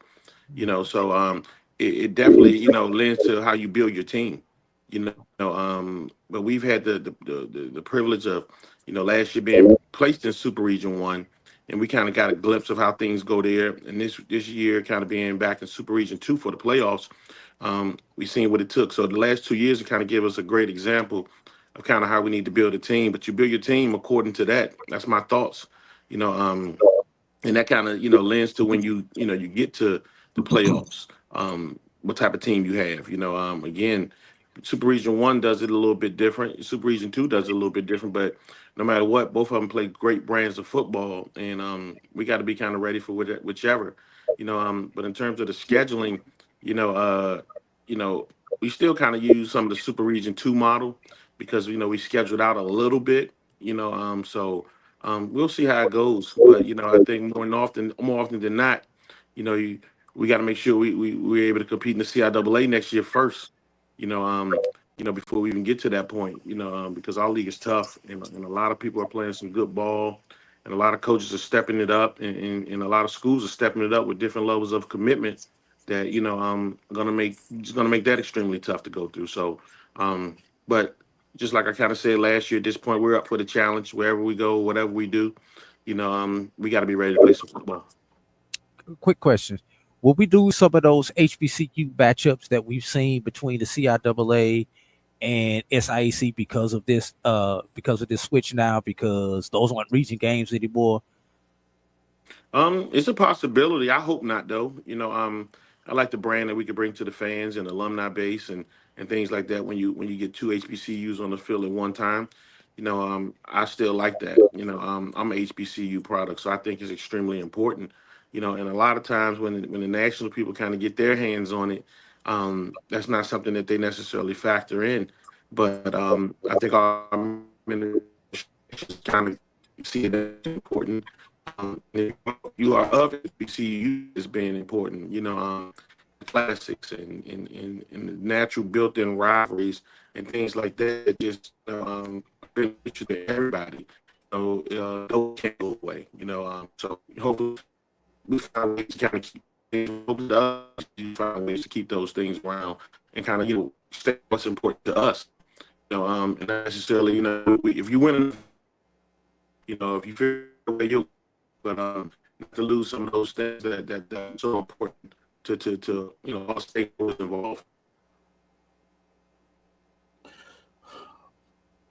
So it definitely, you know, lends to how you build your team. You know, but we've had the privilege of, you know, last year being placed in Super Region One, and we kind of got a glimpse of how things go there. And this year, kind of being back in Super Region Two for the playoffs, we've seen what it took. So the last 2 years to kind of give us a great example of kind of how we need to build a team. But you build your team according to that. That's my thoughts. You know, and that kind of, you know, lends to when you know, you get to the playoffs, what type of team you have. You know, again, Super Region One does it a little bit different. Super Region Two does it a little bit different. But no matter what, both of them play great brands of football, and we got to be kind of ready for whichever. You know, but in terms of the scheduling, you know, you know, we still kind of use some of the Super Region Two model because, you know, we scheduled out a little bit. You know, so we'll see how it goes. But, you know, I think more often than not, you know, we got to make sure we're able to compete in the CIAA next year first. You know, before we even get to that point, you know, because our league is tough, and a lot of people are playing some good ball, and a lot of coaches are stepping it up, and a lot of schools are stepping it up with different levels of commitment that, you know, gonna make that extremely tough to go through. So, but just like I kind of said last year, at this point, we're up for the challenge wherever we go, whatever we do. You know, we got to be ready to play some football. Quick question. Will we do some of those HBCU matchups that we've seen between the CIAA and SIAC because of this switch now, because those aren't region games anymore? It's a possibility. I hope not, though. You know, I like the brand that we could bring to the fans and alumni base and things like that. When you get two HBCUs on the field at one time, you know, I still like that. You know, I'm a HBCU product, so I think it's extremely important. You know, and a lot of times when the national people kind of get their hands on it, that's not something that they necessarily factor in. But I think our administration kind of see it as important. If you are of HBCU as being important, you know, classics and the natural built-in rivalries and things like that just beneficial to everybody. So those can't go away, you know. So hopefully we find ways to kind of keep find ways to keep those things around and kind of, you know, stay what's important to us. You know, and not necessarily, you know, if you win, you know, if you feel the way you, but not to lose some of those things that are so important to you know, all stakeholders involved.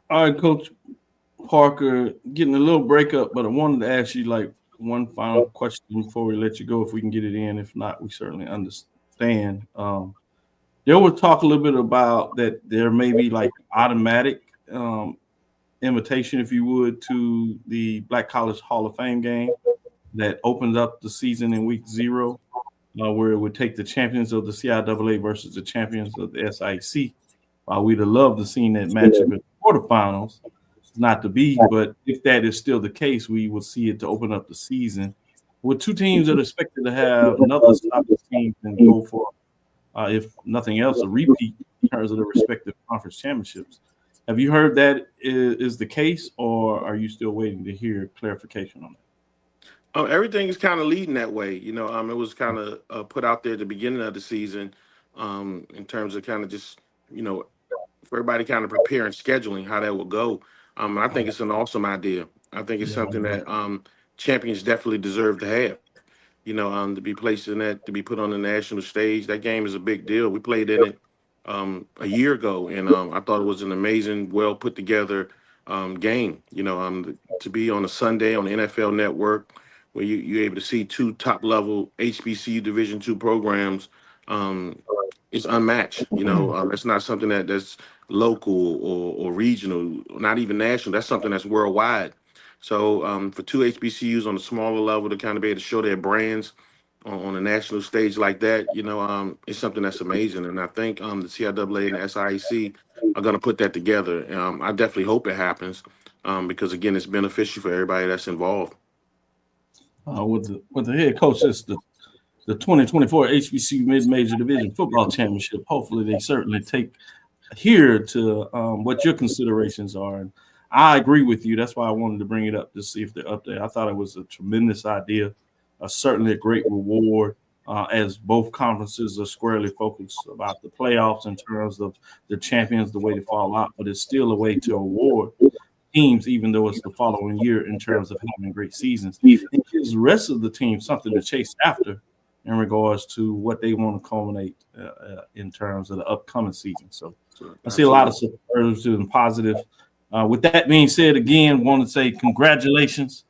All right, Coach Parker, getting a little breakup, but I wanted to ask you like one final question before we let you go, if we can get it in. If not, we certainly understand. There was talk a little bit about that there may be like automatic invitation, if you would, to the Black College Hall of Fame game that opens up the season in week 0, where it would take the champions of the CIAA versus the champions of the SIC. We'd have loved to see that matchup in the quarterfinals. It's not to be, but if that is still the case, we will see it to open up the season with two teams that are expected to have another solid team and go for, if nothing else, a repeat in terms of the respective conference championships. Have you heard that is the case, or are you still waiting to hear clarification on that? Everything is kind of leading that way. You know, it was kind of put out there at the beginning of the season, in terms of kind of just, you know, for everybody kind of preparing scheduling how that will go. I think it's an awesome idea. I think it's something that champions definitely deserve to have. You know, to be placed in that, to be put on the national stage. That game is a big deal. We played in it a year ago, and I thought it was an amazing, well put together game. You know, to be on a Sunday on the NFL Network, where you're able to see two top level HBCU Division II programs, it's unmatched. You know, it's not something that's local or regional, not even national. That's something that's worldwide. So for two HBCUs on a smaller level to kind of be able to show their brands on a national stage like that, you know, it's something that's amazing. And I think the CIAA and the SIAC are going to put that together. I definitely hope it happens because, again, it's beneficial for everybody that's involved. With the head coach, it's the 2024 HBCU Mid-Major Division Football Championship. Hopefully, they certainly take here to what your considerations are. And I agree with you. That's why I wanted to bring it up to see if they're up there. I thought it was a tremendous idea, certainly a great reward. as both conferences are squarely focused about the playoffs in terms of the champions, the way to fall out, but it's still a way to award teams, even though it's the following year, in terms of having great seasons. It gives the rest of the team something to chase after in regards to what they want to culminate in terms of the upcoming season. So I see a lot of superlatives and positive. With that being said, again, want to say congratulations,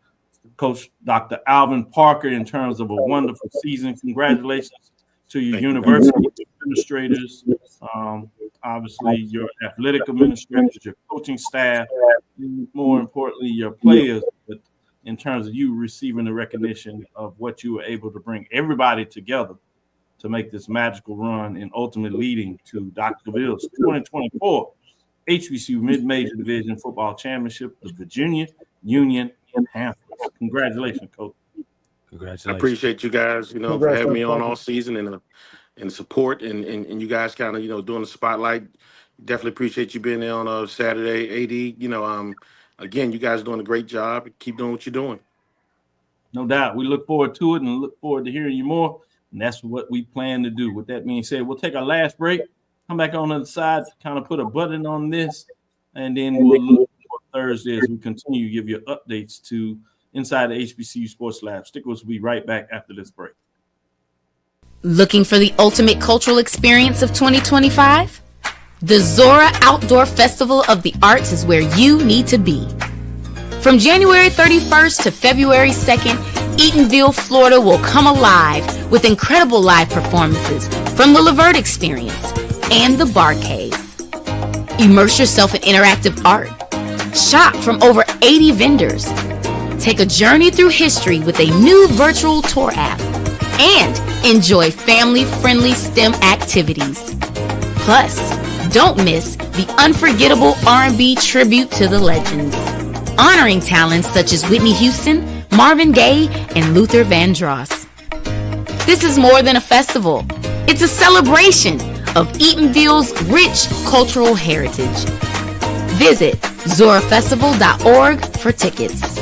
Coach Dr. Alvin Parker, in terms of a wonderful season. Congratulations to your university administrators, obviously your athletic administrators, your coaching staff, and more importantly, your players. But in terms of you receiving the recognition of what you were able to bring everybody together to make this magical run and ultimately leading to Dr. Cavil's 2024 HBCU Mid-Major Division Football Championship, the Virginia Union Panthers. Congratulations, Coach. Congratulations. I appreciate you guys, for having me on all season and support and you guys kind of, doing the spotlight. Definitely appreciate you being there on Saturday, AD. Again, you guys are doing a great job. Keep doing what you're doing. No doubt. We look forward to it and look forward to hearing you more. And that's what we plan to do. With that being said, we'll take our last break, come back on the other side, kind of put a button on this, and then we'll look for Thursday as we continue to give you updates to inside the HBCU Sports Lab. Stick with us. We'll be right back after this break. Looking for the ultimate cultural experience of 2025? The Zora Outdoor Festival of the Arts is where you need to be. From January 31st to February 2nd, Eatonville, Florida will come alive with incredible live performances from the Levert Experience and the Bar Cave. Immerse yourself in interactive art. Shop from over 80 vendors. Take a journey through history with a new virtual tour app. And enjoy family-friendly STEM activities. Plus, don't miss the unforgettable R&B tribute to the legends, honoring talents such as Whitney Houston, Marvin Gaye, and Luther Vandross. This is more than a festival. It's a celebration of Eatonville's rich cultural heritage. Visit zorafestival.org for tickets.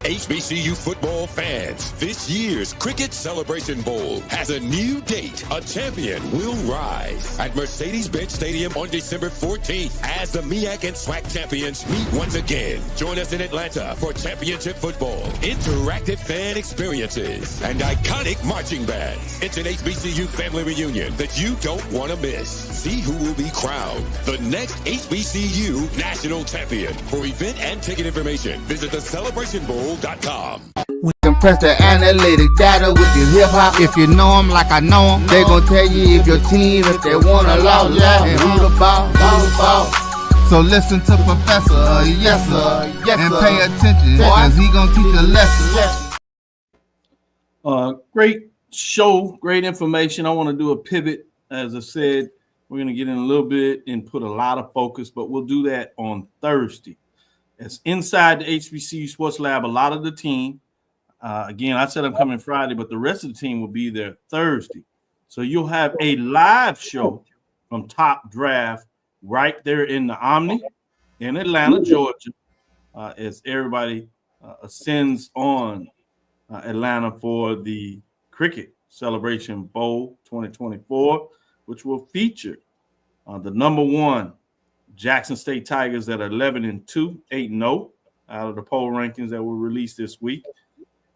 HBCU football fans, this year's Cricket Celebration Bowl has a new date. A champion will rise at Mercedes-Benz Stadium on December 14th as the MEAC and SWAC champions meet once again. Join us in Atlanta for championship football, interactive fan experiences, and iconic marching bands. It's an HBCU family reunion that you don't want to miss. See who will be crowned the next HBCU national champion. For event and ticket information, visit thecelebrationbowl.com. We compress the analytic data with the hip hop. If you know them like I know them, they gon' tell you if your team, if they want a law, and who the ball. So listen to Professor, yes sir, and pay attention, cause he gon' teach a lesson. Great show, great information. I want to do a pivot. As I said, we're going to get in a little bit and put a lot of focus, but we'll do that on Thursday. It's inside the HBCU Sports Lab. A lot of the team, again, I said I'm coming Friday, but the rest of the team will be there Thursday. So you'll have a live show from Top Draft right there in the Omni in Atlanta, Georgia, as everybody ascends on Atlanta for the Cricket Celebration Bowl 2024, which will feature the number one Jackson State Tigers at 11-2, 8-0 out of the poll rankings that were released this week.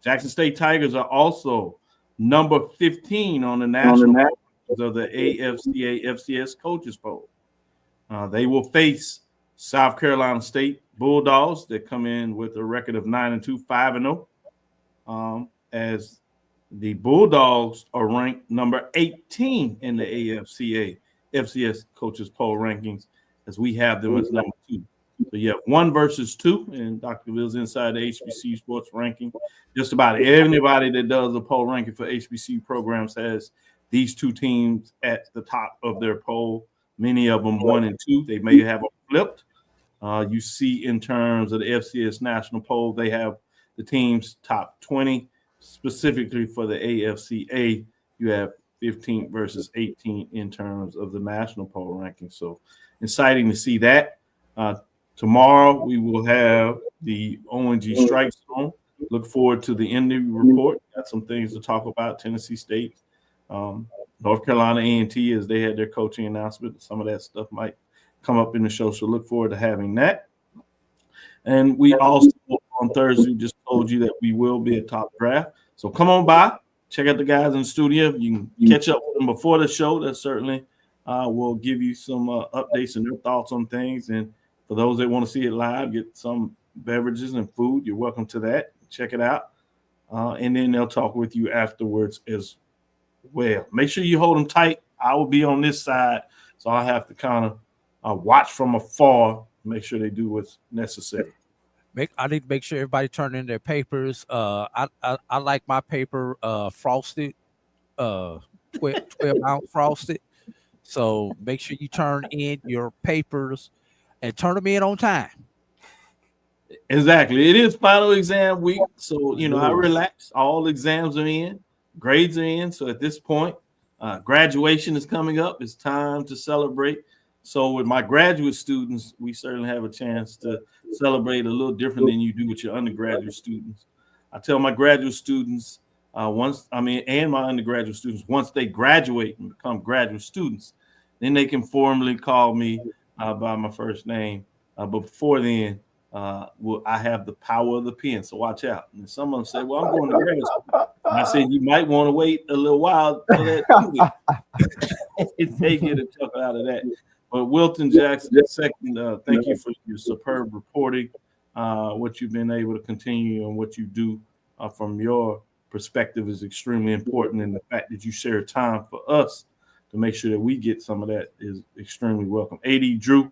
Jackson State Tigers are also number 15 on the national of the AFCA FCS coaches poll. They will face South Carolina State Bulldogs that come in with a record of 9-2, 5-0. As the Bulldogs are ranked number 18 in the AFCA FCS coaches poll rankings, as we have them as number 2. So you have 1 versus 2, and Dr. Cavil's inside the HBCU sports ranking. Just about anybody that does a poll ranking for HBCU programs has these 2 teams at the top of their poll. Many of them 1 and 2. They may have flipped. You see in terms of the FCS national poll, they have the teams top 20. Specifically for the AFCA, you have 15 versus 18 in terms of the national poll ranking. So exciting to see that. Tomorrow we will have the ONG strike zone. Look forward to the Indy report. Got some things to talk about. Tennessee State, North Carolina A&T, as they had their coaching announcement. Some of that stuff might come up in the show, so look forward to having that. And we also on Thursday just told you that we will be at Top Draft. So come on by, check out the guys in the studio. You can catch up with them before the show. That certainly will give you some updates and their thoughts on things. And for those that want to see it live, get some beverages and food, you're welcome to that. Check it out. And then they'll talk with you afterwards as well. Make sure you hold them tight. I will be on this side, so I have to kind of watch from afar, make sure they do what's necessary. I need to make sure everybody turn in their papers. I like my paper frosted, 12-ounce frosted. So make sure you turn in your papers and turn them in on time. Exactly. It is final exam week, so I relax. All exams are in, grades are in. So at this point, graduation is coming up. It's time to celebrate. So with my graduate students, we certainly have a chance to celebrate a little different than you do with your undergraduate students. I tell my graduate students and my undergraduate students, once they graduate and become graduate students, then they can formally call me by my first name. But before then, I have the power of the pen, so watch out. And some of them say, well, I'm going to graduate school. And I said, you might want to wait a little while for that. They get a chuckle out of that. But Wilton Jackson, second, thank you for your superb reporting, what you've been able to continue and what you do from your perspective is extremely important. And the fact that you share time for us to make sure that we get some of that is extremely welcome. AD Drew,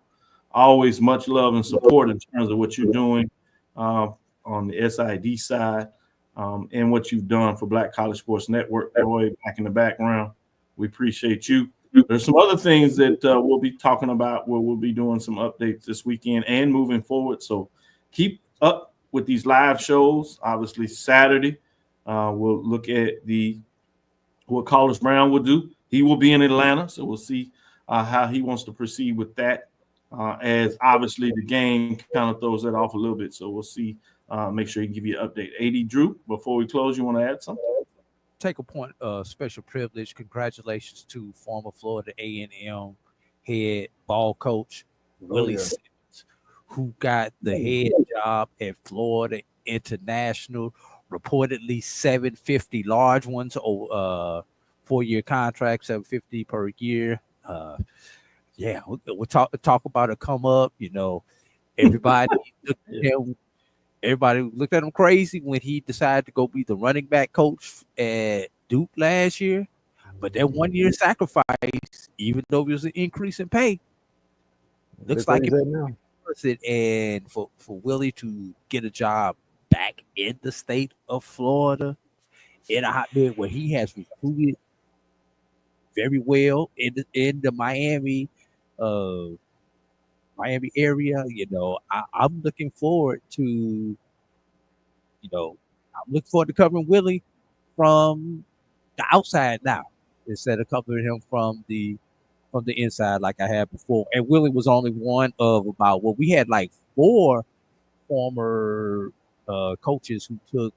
always much love and support in terms of what you're doing on the SID side and what you've done for Black College Sports Network. Roy, back in the background, we appreciate you. There's some other things that we'll be talking about where we'll be doing some updates this weekend and moving forward. So keep up with these live shows. Obviously, Saturday, we'll look at what Carlos Brown will do. He will be in Atlanta, so we'll see how he wants to proceed with that. As obviously the game kind of throws that off a little bit. So we'll see. Make sure he can give you an update. AD Drew, before we close, you want to add something? Take a point of special privilege. Congratulations to former Florida A&M head ball coach Willie Simmons, who got the head job at Florida International, reportedly $750, large ones, 4-year contract, $750 per year. We'll talk about it come up. Everybody looked at him crazy when he decided to go be the running back coach at Duke last year. But that 1 year sacrifice, even though it was an increase in pay, looks like it worth it. And for Willie to get a job back in the state of Florida, in a hotbed where he has recruited very well in the Miami area, I'm looking forward to, covering Willie from the outside now instead of covering him from the inside like I had before. And Willie was only one of we had like 4 former coaches who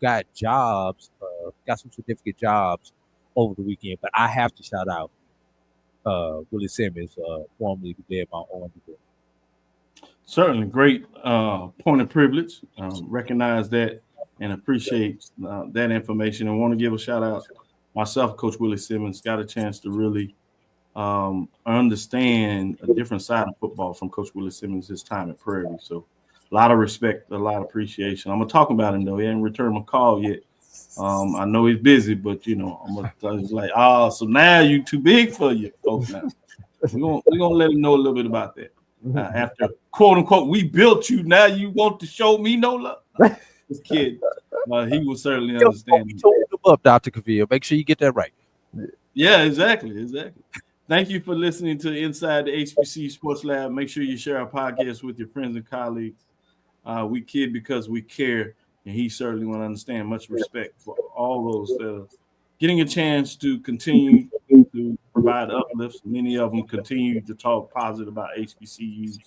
got jobs, got some significant jobs over the weekend. But I have to shout out Willie Simmons, formerly the Dead Mount Orange. Certainly, great point of privilege. Recognize that and appreciate that information. And want to give a shout out myself, Coach Willie Simmons. Got a chance to really understand a different side of football from Coach Willie Simmons his time at Prairie. So a lot of respect, a lot of appreciation. I'm gonna talk about him though. He hasn't returned my call yet. I know he's busy, but I'm gonna like, so now you too big for you folks now. We're gonna let him know a little bit about that. After quote unquote, we built you. Now you want to show me no love. This kid, he will certainly understand. You told him up, Dr. Cavil. Make sure you get that right. Yeah, exactly. Thank you for listening to Inside the HBCU Sports Lab. Make sure you share our podcast with your friends and colleagues. We kid because we care, and he certainly want to understand. Much respect for all those that are getting a chance to continue to provide uplifts. Many of them continue to talk positive about HBCUs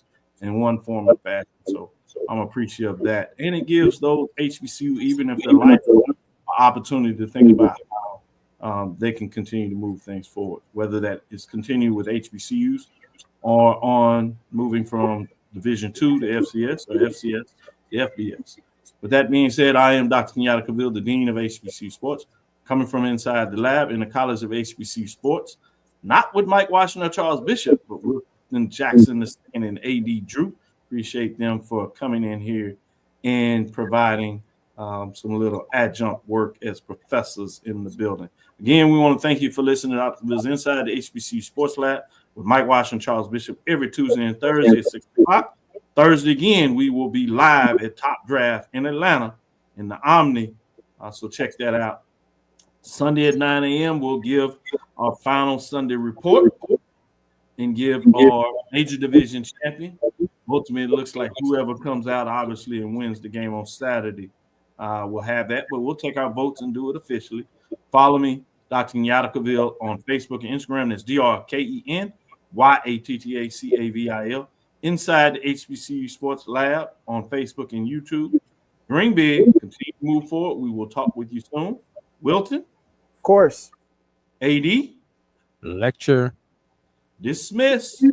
in one form or fashion. So I'm appreciative of that. And it gives those HBCU, even if they're life, an opportunity to think about how they can continue to move things forward, whether that is continue with HBCUs or on moving from Division II to FCS or FCS to FBS. With that being said, I am Dr. Kenyatta Cavil, the Dean of HBCU Sports, coming from inside the lab in the College of HBCU Sports, not with Mike Washington or Charles Bishop, but with Jackson and AD Drew. Appreciate them for coming in here and providing some little adjunct work as professors in the building. Again, we want to thank you for listening to Dr. Cavill's Inside the HBCU Sports Lab with Mike Washington, Charles Bishop every Tuesday and Thursday at 6 o'clock. Thursday, again, we will be live at Top Draft in Atlanta in the Omni. So check that out. Sunday at 9 a.m., we'll give our final Sunday report and give our major division champion. Ultimately, it looks like whoever comes out, obviously, and wins the game on Saturday will have that. But we'll take our votes and do it officially. Follow me, Dr. Kenyatta Cavil, on Facebook and Instagram. That's DrKenyattacavil. Inside the HBCU Sports Lab on Facebook and YouTube. Dream big. Continue to move forward. We will talk with you soon. Wilton. Of course. AD. Lecture. Dismiss.